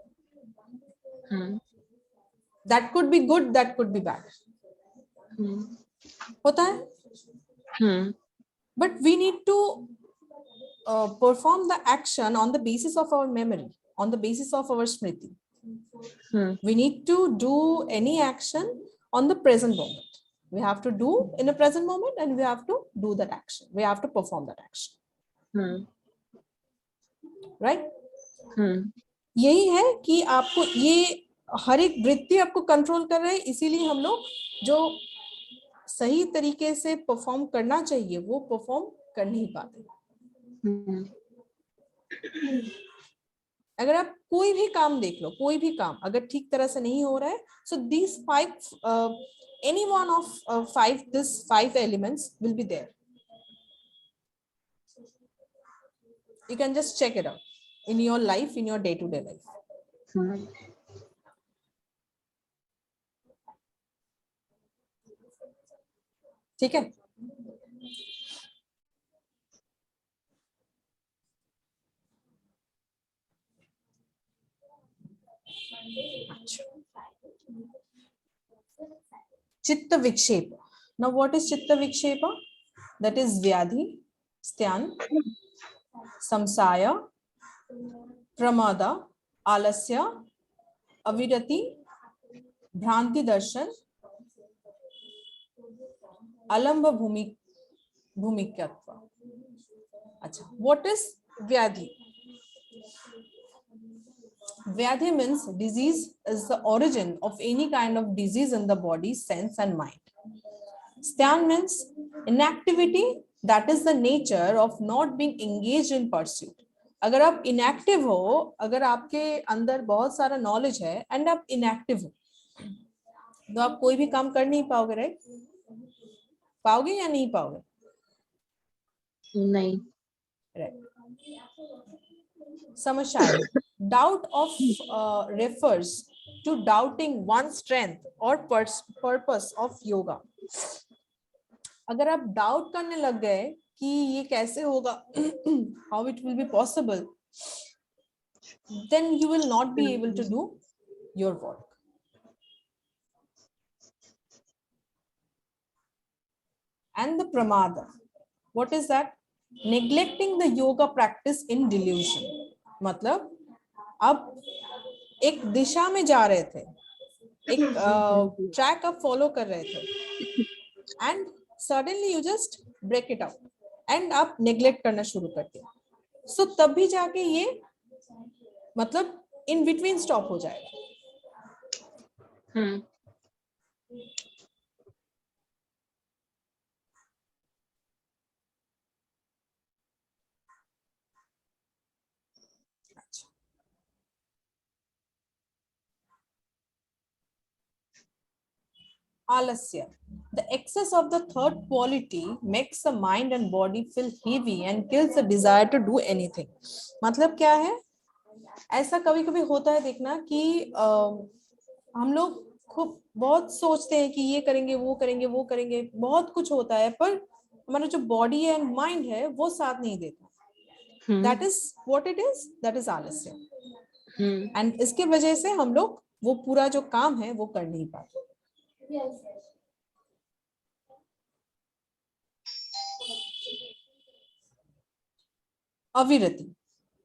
That could be good, that could be bad. होता है? But we need to perform the action on the basis of our memory, on the basis of our smriti. We need to do any action on the present moment. We have to do in the present moment and we have to do that action. We have to perform that action. Right? यही है कि आपको ये हर एक वृत्ति आपको control कर रहे हैं, इसीलिए हम लोग जो सही तरीके से परफॉर्म करना चाहिए वो परफॉर्म कर नहीं पाते. अगर आप कोई भी काम देख लो, कोई भी काम अगर ठीक तरह से नहीं हो रहा है, so these 5 any one of 5 this 5 elements will be there. You can just check it out in your life, in your day-to-day life. ठीक है? चित्त विक्षेप. Now what is chitta vikshepa? That is vyadhi, styan, samsaya, pramada, alasya, avirati, भ्रांति दर्शन, अलंब भूमिकत्व. अच्छा, what is vyadhi? Vyadhi means disease is the origin of any kind of disease in the body, sense and mind. Styan means inactivity, that is the nature of not being engaged in pursuit. अगर आप inactive हो, अगर आपके अंदर बहुत सारा knowledge है and आप inactive हो, तो आप कोई भी काम कर नहीं पाओगे, राइट? पाओगे या नहीं पाओगे? नहीं. राइट. समस्या. Doubt of refers to doubting one's strength or purpose of yoga. अगर आप डाउट करने लग गए कि ये कैसे होगा, how it will be possible, then you will not be able to do your work. And the pramada, what is that? Neglecting the yoga practice in delusion. मतलब आप एक दिशा में जा रहे थे, एक ट्रैक आप फॉलो कर रहे थे, and suddenly you just break it out and आप नेग्लेक्ट करना शुरू करते हो. सो तभी जाके ये मतलब इन बिटवीन स्टॉप हो जाएगा। Alasya. The excess of the third quality makes the mind and body feel heavy and kills the desire to do anything. मतलब क्या है, ऐसा कभी कभी होता है देखना कि हम लोग खूब बहुत सोचते हैं कि ये करेंगे वो करेंगे वो करेंगे, बहुत कुछ होता है, पर हमारा जो बॉडी एंड माइंड है वो साथ नहीं देता. That is what it is, that is आलस्य. एंड इसके वजह से हम लोग वो पूरा जो काम है वो कर नहीं पाते. Avirati.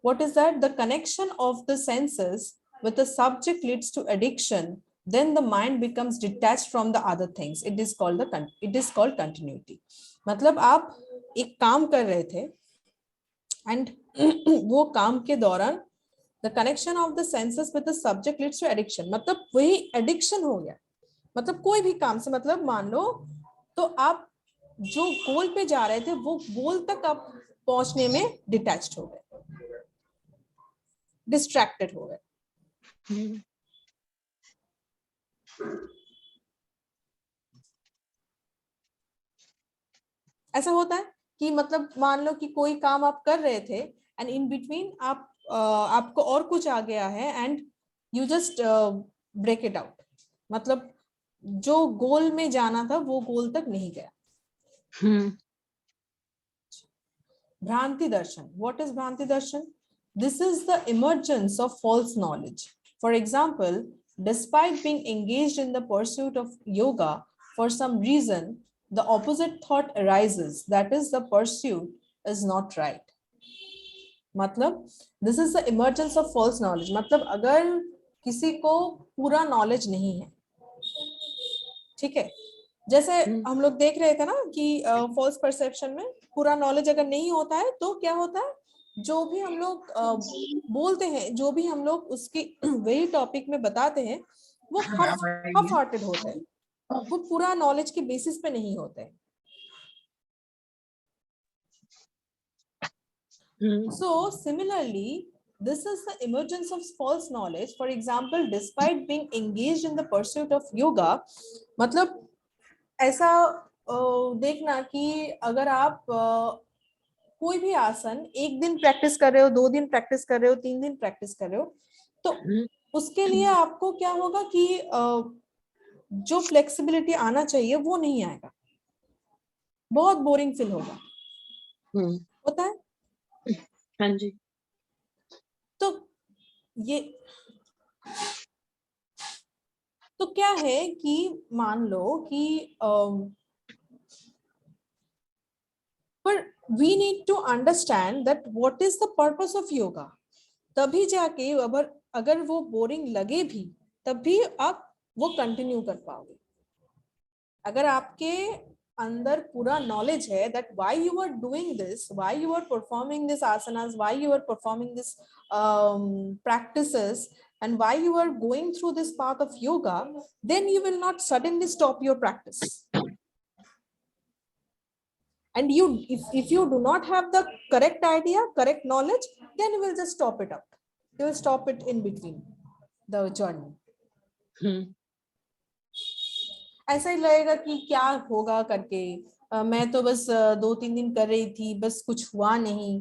What is that? The connection of the senses with the subject leads to addiction. Then the mind becomes detached from the other things. It is called continuity. मतलब आप एक काम कर रहे थे and वो काम के दौरान the connection of the senses with the subject leads to addiction. मतलब वही addiction हो गया. मतलब कोई भी काम से, मतलब मान लो तो आप जो गोल पे जा रहे थे वो गोल तक आप पहुंचने में डिटैच्ड हो गए, डिस्ट्रैक्टेड हो गए. ऐसा होता है कि मतलब मान लो कि कोई काम आप कर रहे थे एंड इन बिटवीन आपको और कुछ आ गया है and you just break it out. मतलब जो गोल में जाना था वो गोल तक नहीं गया. Bhranti darshan. What is Bhranti darshan? This is the emergence of false knowledge. For example, despite being engaged in the pursuit of yoga, for some reason, the opposite thought arises, that is, the pursuit is not right. मतलब this is the emergence of false knowledge. मतलब अगर किसी को पूरा knowledge नहीं है, ठीक है, जैसे हम लोग देख रहे थे ना कि फॉल्स परसेप्शन में पूरा नॉलेज अगर नहीं होता है तो क्या होता है, जो भी हम लोग बोलते हैं, जो भी हम लोग उसकी वही टॉपिक में बताते हैं वो हाफ हार्टेड होते हैं, वो पूरा नॉलेज के बेसिस पे नहीं होते हैं. So similarly, this is the emergence of false knowledge. For example, despite being engaged in the pursuit of yoga, मतलब ऐसा देखना कि अगर आप कोई भी आसन एक दिन प्रैक्टिस कर रहे हो, 2 दिन प्रैक्टिस कर रहे हो, 3 दिन प्रैक्टिस कर रहे हो, तो उसके लिए आपको क्या होगा कि जो फ्लेक्सिबिलिटी आना चाहिए वो नहीं आएगा, बहुत बोरिंग फील होगा. होता है. हाँ जी. तो ये तो क्या है कि मान लो कि पर we need to understand that what is the purpose of yoga. तभी जाके अगर वो बोरिंग लगे भी तब भी आप वो कंटिन्यू कर पाओगे. अगर आपके अंदर पूरा नॉलेज है that why you are doing this, why you are performing this asanas, why you are performing this practices, and why you are going through this path of yoga, then you will not suddenly stop your practice. And if you do not have the correct idea, correct knowledge, then you will just stop it out. You will stop it in between the journey. ऐसा ही लगेगा कि क्या होगा करके, मैं तो बस 2-3 दिन कर रही थी, बस कुछ हुआ नहीं,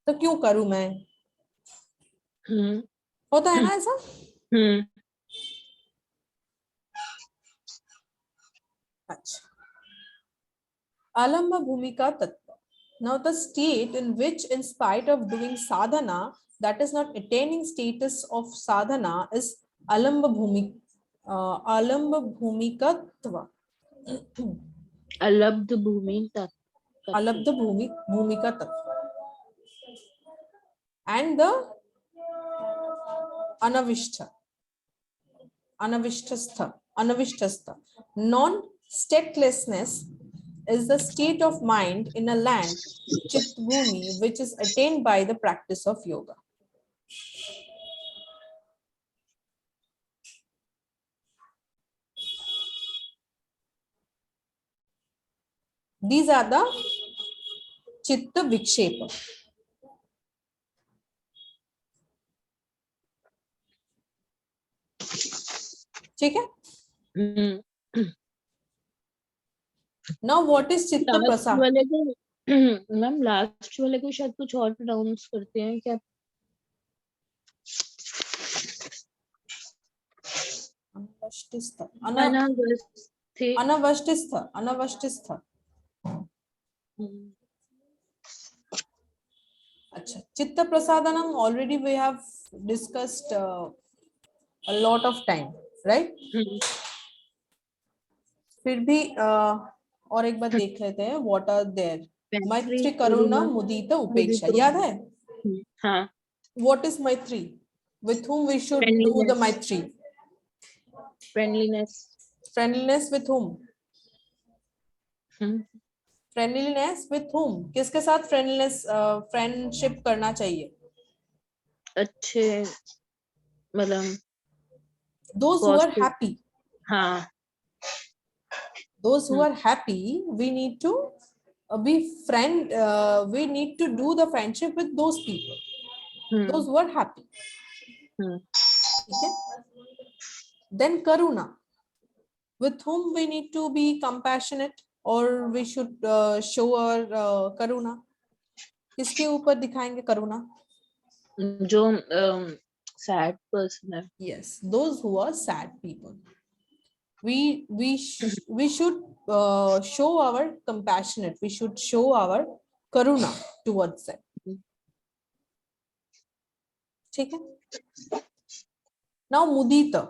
तो क्यों करूं मैं. होता है ना ऐसा. अच्छा. Alamba Bhumika Tattva. Now the state in which, in spite of doing sadhana, that is not attaining status of sadhana, is Alamba Bhumika Tattva. Alabdha Bhumi Tattva. Alabdha Bhumika Tattva. And the Anavishthastha. Non-statelessness is the state of mind in a land, Chitbhumi, which is attained by the practice of yoga. These are the चित्त विक्षेप. ठीक है. Now what is चित्त last प्रसाद? वाले को ma'am last वाले को शायद कुछ और प्रोनाउंस करते हैं क्या? अनवष्टिस्थ. अनावस्थित. अनवष्टिस्थ. अनवष्टिस्थ. अच्छा. चित्त प्रसादनम already we have discussed a lot of time, right? फिर भी और एक बार देख लेते हैं. What are there? मैत्री, करुणा, मुदिता, उपेक्षा. याद है? हाँ. What is मैत्री? With whom we should do the मैत्री? Friendliness. Friendliness with whom? Friendliness with whom? किसके साथ friendliness friendship करना चाहिए? अच्छे मतलब those who are happy. हाँ. Those who are happy, we need to be friend. We need to do the friendship with those people. Those who are happy. Okay? Then karuna, with whom we need to be compassionate or we should show our karuna. किसके ऊपर दिखाएंगे करुणा? जो sad person है. Yes, those who are sad people. We should show our compassionate. We should show our karuna towards them. ठीक है. Now mudita.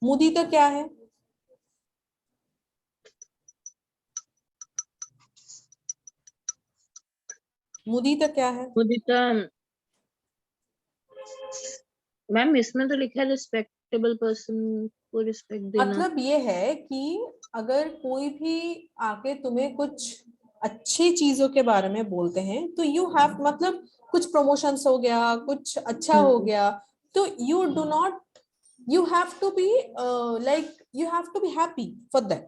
मुदिता क्या है? मुदिता क्या है? मुदिता मैम इसमें तो लिखा है रिस्पेक्टेबल पर्सन को रिस्पेक्ट देना. मतलब ये है कि अगर कोई भी आके तुम्हें कुछ अच्छी चीजों के बारे में बोलते हैं तो यू हैव, मतलब कुछ प्रमोशंस हो गया, कुछ अच्छा हो गया, तो you do not, you have to be like you have to be happy for them.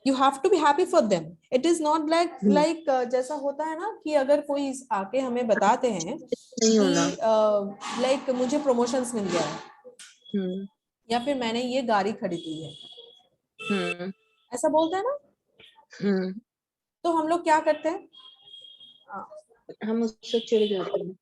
You have to be happy for them. It is not like जैसा होता है ना कि अगर कोई आके हमें बताते हैं कि like मुझे प्रमोशंस मिल गया है या फिर मैंने ये गाड़ी खरीदी है, ऐसा बोलते हैं ना, तो हम लोग क्या करते हैं? हम उससे चिढ़ जाते हैं.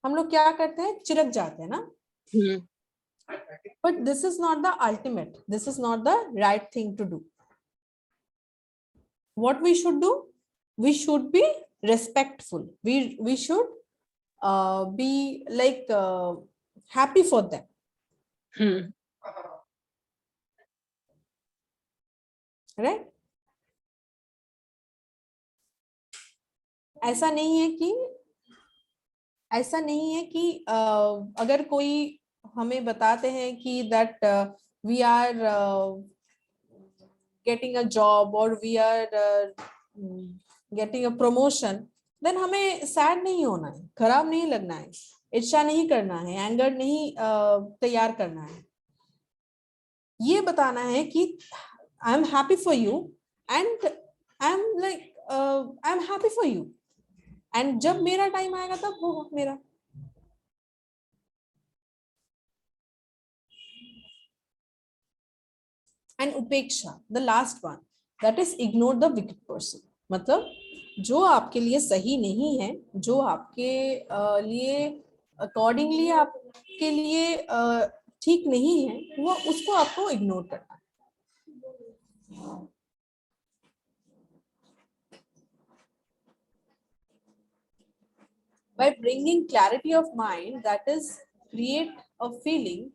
हम लोग क्या करते हैं? चिढ़ जाते हैं ना. But this is not the ultimate. This is not the right thing to do. What we should do? We should be respectful. We should be like happy for them. Right? ऐसा नहीं है कि अगर कोई हमें बताते हैं कि that we are getting a job or we are getting a promotion, then हमें sad नहीं होना है, खराब नहीं लगना है, ईर्ष्या नहीं करना है, एंगर नहीं तैयार करना है. ये बताना है कि I am happy for you and I am like I am happy for you, and जब मेरा टाइम आएगा तब होगा मेरा. एंड उपेक्षा, the last one, that is ignore the wicked person. मतलब जो आपके लिए सही नहीं है, जो आपके लिए अकॉर्डिंगली आपके लिए ठीक नहीं है, वो उसको आपको इग्नोर करना है. By bringing clarity of mind, that is create a feeling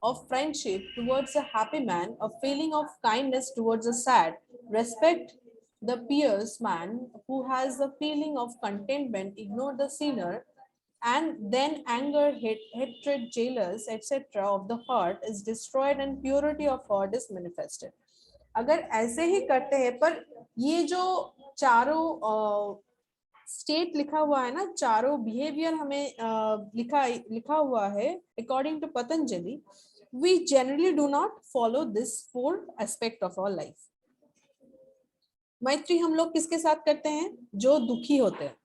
of friendship towards a happy man, a feeling of kindness towards a sad, respect the pious man who has the feeling of contentment, ignore the sinner, and then anger, hatred, jealous, etc. of the heart is destroyed and purity of heart is manifested. अगर ऐसे ही करते हैं, पर ये जो चारों state लिखा हुआ है ना, चारों बिहेवियर हमें लिखा हुआ है according to Patanjali, we generally do not follow this four aspect of our life. मैत्री हम लोग किसके साथ करते हैं? जो दुखी होते हैं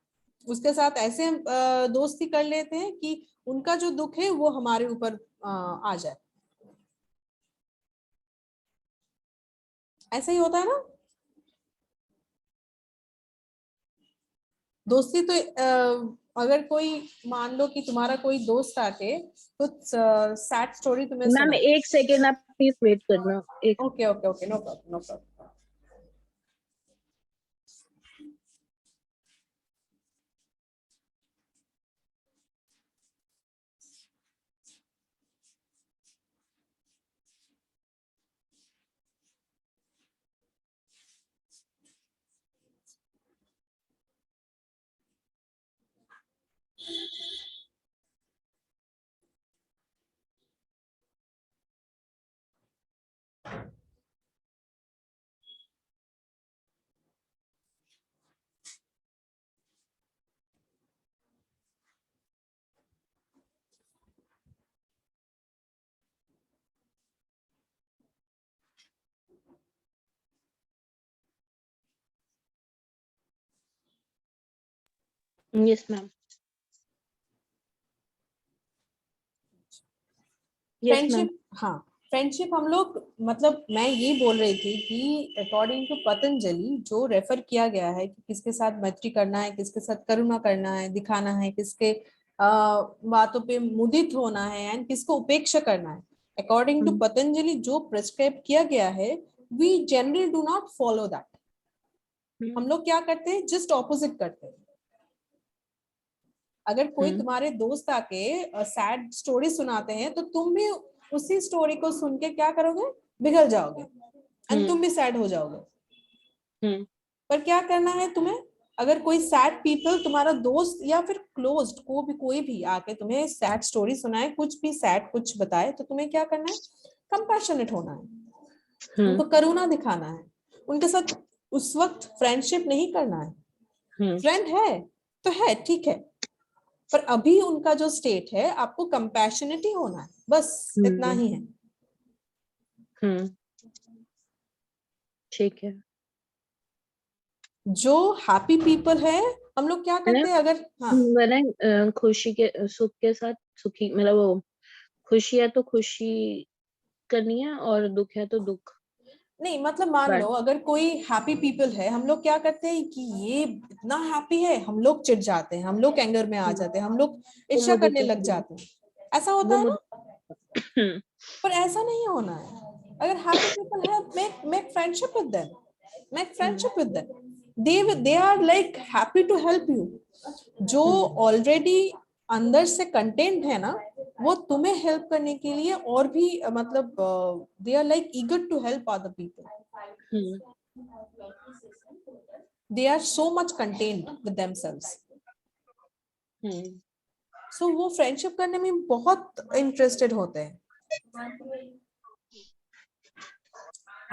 उसके साथ ऐसे दोस्ती कर लेते हैं कि उनका जो दुख है वो हमारे ऊपर आ जाए। ऐसा ही होता है ना दोस्ती। तो अगर कोई मान लो कि तुम्हारा कोई दोस्त आके कुछ सैड स्टोरी तुम्हें मैम सुनाए। 1 सेकेंड आप प्लीज वेट करना। Okay okay okay, no problem no problem. Yes ma'am. Friendship, हाँ फ्रेंडशिप हम लोग, मतलब मैं ये बोल रही थी कि अकॉर्डिंग टू पतंजलि जो रेफर किया गया है कि किसके साथ मैत्री करना है, किसके साथ करुणा करना है, दिखाना है, किसके बातों पे मुदित होना है एंड किसको उपेक्षा करना है, अकॉर्डिंग टू पतंजलि जो प्रिस्क्राइब किया गया है, we generally do not follow that. हम लोग क्या करते हैं? जस्ट ऑपोजिट करते हैं। अगर कोई तुम्हारे दोस्त आके सैड स्टोरी सुनाते हैं तो तुम भी उसी स्टोरी को सुन के क्या करोगे? बिगड़ जाओगे एंड तुम भी सैड हो जाओगे। पर क्या करना है तुम्हें? अगर कोई सैड पीपल तुम्हारा दोस्त या फिर क्लोज्ड कोई भी आके तुम्हें सैड स्टोरी सुनाए, कुछ भी सैड कुछ बताए, तो तुम्हें क्या करना है? कंपैशनेट होना है, उनको करुणा दिखाना है, उनके साथ उस वक्त फ्रेंडशिप नहीं करना है। फ्रेंड है तो है, ठीक है, पर अभी उनका जो स्टेट है आपको कंपैशनेट ही होना है, बस इतना ही है। ठीक है। जो हैप्पी पीपल है हम लोग क्या करते हैं? अगर मैंने खुशी के सुख के साथ सुखी, मतलब वो खुशी है तो खुशी करनी है और दुख है तो दुख नहीं, मतलब मान लो अगर कोई हैप्पी पीपल है, हम लोग क्या करते हैं कि ये इतना हैप्पी है, हम लोग चिढ़ जाते हैं, हम लोग एंगर में आ जाते हैं, हम लोग ईर्ष्या करने लग जाते हैं। ऐसा होता है ना? पर ऐसा नहीं होना है। अगर हैप्पी पीपल है, make friendship with them, make friendship with them. They are like happy to help you. जो ऑलरेडी अंदर से कंटेंट है ना, वो तुम्हें हेल्प करने के लिए और भी मतलब they are like eager to help other people. They are so much content with themselves. So वो फ्रेंडशिप करने में बहुत इंटरेस्टेड होते हैं।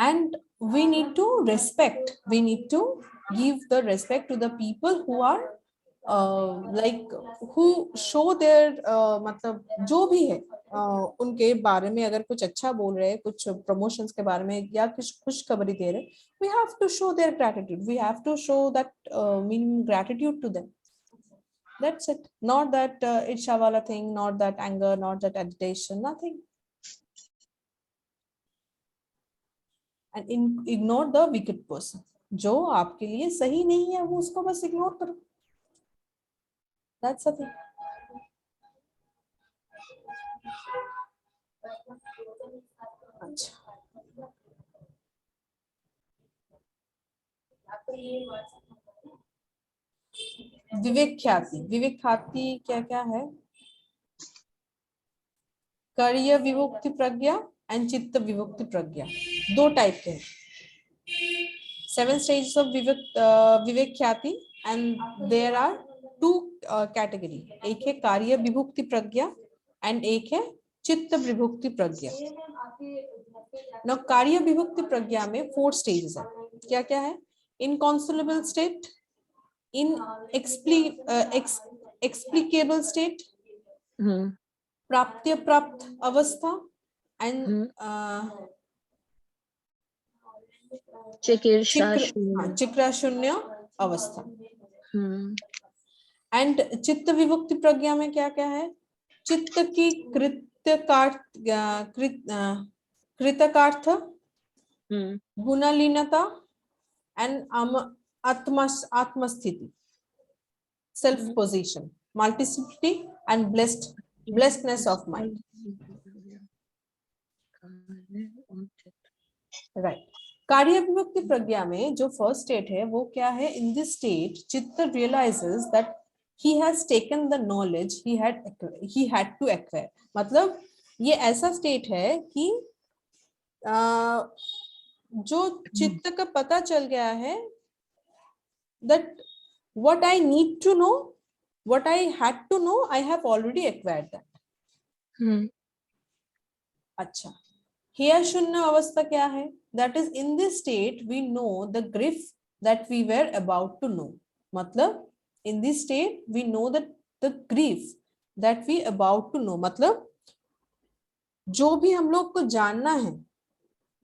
And we need to respect, we need to give the respect to the people who are like who show their मतलब जो भी है उनके बारे में अगर कुछ अच्छा बोल रहे हैं, कुछ प्रमोशंस के बारे में या कुछ खुशखबरी दे रहे, we have to show their gratitude, we have to show that meaning gratitude to them. That's it. Not that ईर्ष्या वाला thing, not that anger, not that agitation, nothing. And ignore the wicked person. जो आपके लिए सही नहीं है वो उसको बस इग्नोर करो। That's the thing. अच्छा, विवेक ख्याति, विवेक ख्याति क्या क्या है? कार्य विभक्ति प्रज्ञा एंड चित्त विभक्ति प्रज्ञा, दो टाइप के। 7 stages of विवेक ख्याति एंड देयर आर 2 कैटेगरी। एक है कार्य विभक्ति प्रज्ञा एंड एक है चित्त विभक्ति प्रज्ञा। Now कार्य विभक्ति प्रज्ञा में 4 स्टेजेस है. क्या क्या है? Inconsolable state, explicable state, प्राप्त्य प्राप्त अवस्था, and चिक्रा शून्य अवस्था. एंड चित्त विभक्ति प्रज्ञा में क्या क्या है? चित्त की कृतकार्थ, गुणलीनता एंड आत्मस्थिति, self position, multiplicity and blessedness of mind. Right. कार्य विभक्ति प्रज्ञा में जो फर्स्ट स्टेट है वो क्या है? इन दिस स्टेट चित्त realises that he has taken the knowledge he had to acquire. मतलब ये ऐसा स्टेट है कि जो चित्त का पता चल गया है that what I need to know, what I had to know, I have already acquired that. अच्छा, here शून्य अवस्था क्या है? That is in this state we know the grief that we were about to know. मतलब in this state we know that the grief that we about to know, मतलब जो भी हम लोग को जानना है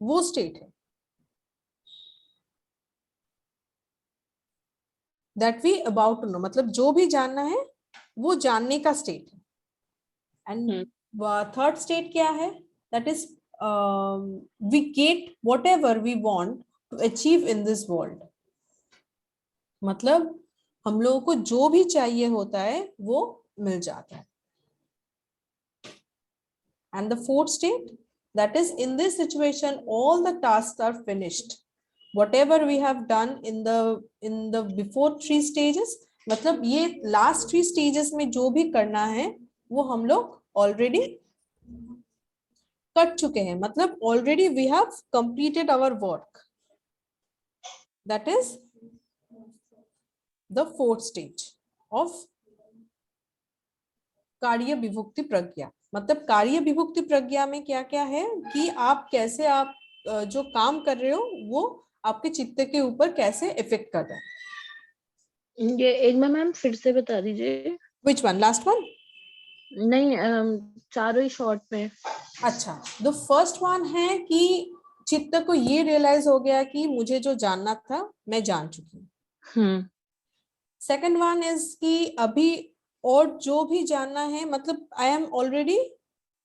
वो स्टेट है. that we about to know मतलब जो भी जानना है वो जानने का स्टेट है. एंड थर्ड स्टेट क्या है? that is we get whatever we want to achieve in this world. मतलब हम लोगों को जो भी चाहिए होता है वो मिल जाता है. And the fourth state, that is in this situation all the tasks are finished. Whatever we have done in the before 3 stages, मतलब ये last 3 stages में जो भी करना है वो हम लोग already कर चुके हैं. मतलब already we have completed our work. That is the fourth stage of कार्य विभक्ति प्रज्ञा. मतलब कार्य विभक्ति प्रज्ञा में क्या क्या है कि आप कैसे आप जो काम कर रहे हो वो आपके चित्त के ऊपर कैसे इफेक्ट कर रहा है. ये एक बार मैम फिर से बता दीजिए. Which one? Last one? नहीं, चारों ही शॉर्ट में. अच्छा, the first one है कि चित्त को ये रियलाइज हो गया कि मुझे जो जानना था मैं जान चुकी हूँ. सेकेंड वन इज कि अभी और जो भी जानना है मतलब आई एम ऑलरेडी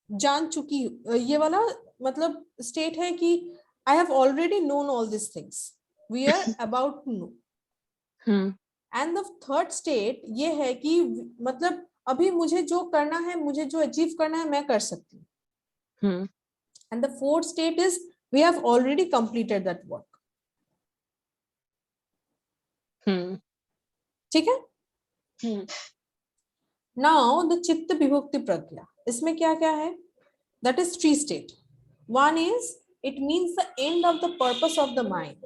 जान चुकी हूँ. ये वाला मतलब स्टेट है कि I have already known all this things, we are about to know. And the third state ये है कि मतलब अभी मुझे जो करना है, मुझे जो अचीव करना है मैं कर सकती हूँ. And the fourth state is we have already completed that work. ठीक है. Now the चित्त विभक्ति प्रज्ञा, इसमें क्या क्या है? That is 3 state. One is it means the end of the purpose of the mind.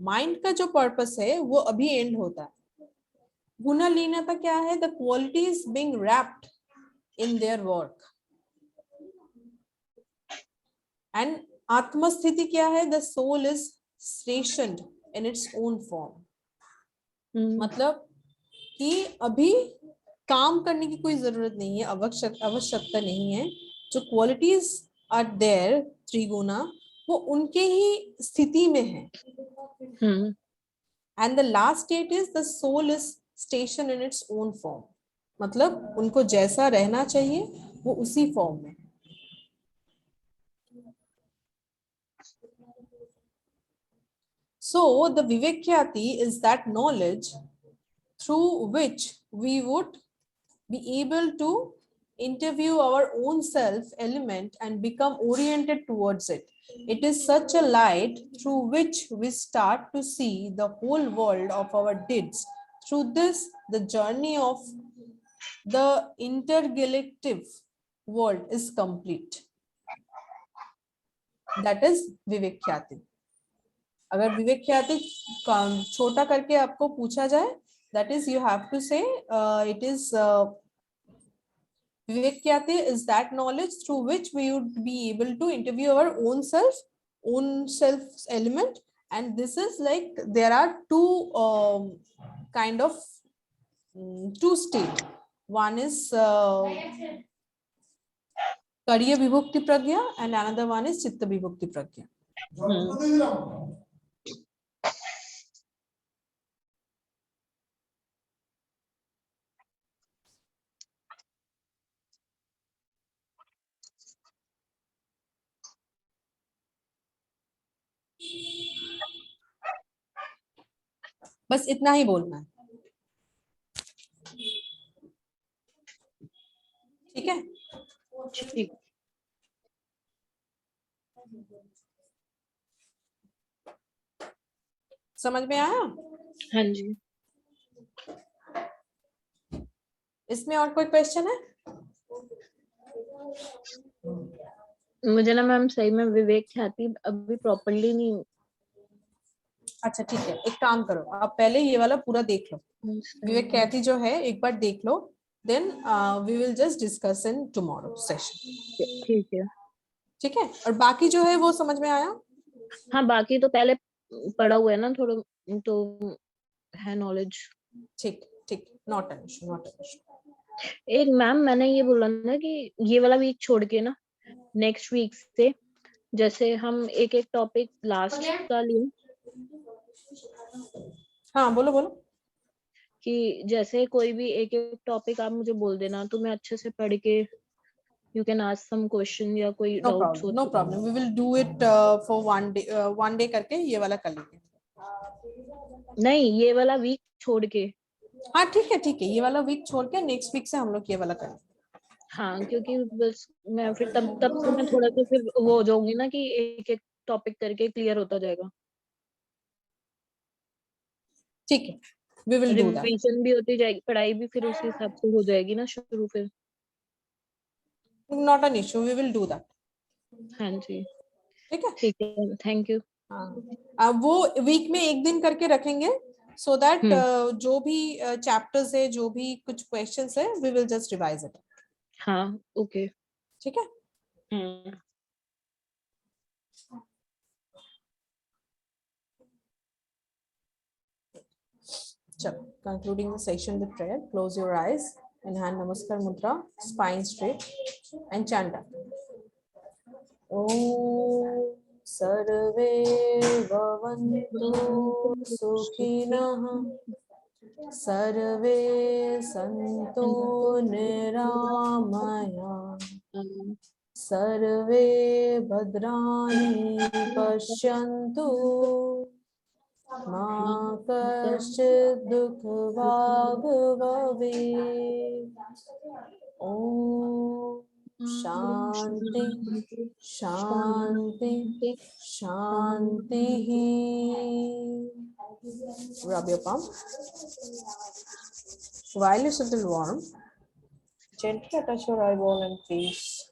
Mind का जो purpose है वो अभी end होता है. गुणलीनता क्या है? The qualities being wrapped in their work. And आत्मस्थिति क्या है? The soul is stationed in its own form. मतलब कि अभी काम करने की कोई जरूरत नहीं है, आवश्यकता नहीं है. जो क्वालिटीज आर देयर त्रिगुणा वो उनके ही स्थिति में है. And the last state is the soul is station in its own form. मतलब उनको जैसा रहना चाहिए वो उसी फॉर्म में. So the Vivekyati is that knowledge through which we would be able to interview our own self element and become oriented towards it. It is such a light through which we start to see the whole world of our deeds. Through this, the journey of the intergalactic world is complete. That is Vivekyati. अगर विवेक्याति छोटा करके आपको पूछा जाए, that is you have to say it is Vivek Kyati is that knowledge through which we would be able to interview our own self element. And this is like there are two kind of two state. One is Kariya Vibhukti Pragya and another one is Chitta Vibhukti Pragya. बस इतना ही बोलना है, ठीक है? ठीक। समझ में आया? हाँ जी। इसमें और कोई क्वेश्चन है? मुझे ना मैम सही में विवेक ख्याति अभी प्रॉपर्ली नहीं। अच्छा ठीक है, एक काम करो, आप पहले ये वाला पूरा देख लो, विवेक ख्याति जो है एक बार देख लो, then we will just discuss in tomorrow session. ठीक है। ठीक है, और बाकी जो है वो समझ में आया? हाँ, बाकी तो पहले पढ़ा हुआ है ना, थोड़ा तो है नॉलेज। ठीक ठीक, not an issue, not an issue. एक मैम मैंने ये बोला ना कि ये वाला वीक छोड़ के ना नेक्स्ट वीक से जैसे हम एक एक टॉपिक लास्ट का लिए। हाँ बोलो बोलो। कि जैसे कोई भी एक एक टॉपिक आप मुझे बोल देना तो मैं अच्छे से पढ़ के you can ask some question या कोई डाउट्स हो। No problem, we will do it for one day करके ये वाला कर लेंगे। नहीं, ये वाला वीक छोड़ के। हाँ ठीक है, ये वाला वीक छोड़ के नेक्स्ट वीक से हम लोग ये वाला करेंगे। हाँ, क्योंकि बस मैं फिर तब से मैं थोड़ा सा फिर वो हो जाऊंगी ना कि एक एक टॉपिक करके क्लियर होता जाएगा। ठीक है, we will do that. Revision भी होती जाएगी, पढ़ाई भी फिर उसी हिसाब से हो जाएगी ना शुरू फिर। Not an issue, we will do that. हाँ जी, ठीक है, ठीक है, थैंक यू। हाँ, वो वीक में एक दिन करके रखेंगे so that जो भी चैप्टर्स है, जो भी कुछ क्वेश्चंस है, we will just revise it. हाँ, ओके, ठीक है। चलो, concluding the session with prayer. Close your eyes and hand Namaskar Mudra, spine straight and chant. Om Sarve Bhavantu Sukhinah Sarve Santu Niramaya Sarve Bhadrani Pashyantu Ma Kaschid Dukh Bhag Bhavet. Om Shanti Shanti Shanti. Rub your palm. While it's still warm, gently touch your eyeball and face,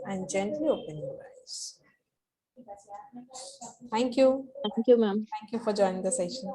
and gently open your eyes. Thank you. Thank you, ma'am. Thank you for joining the session.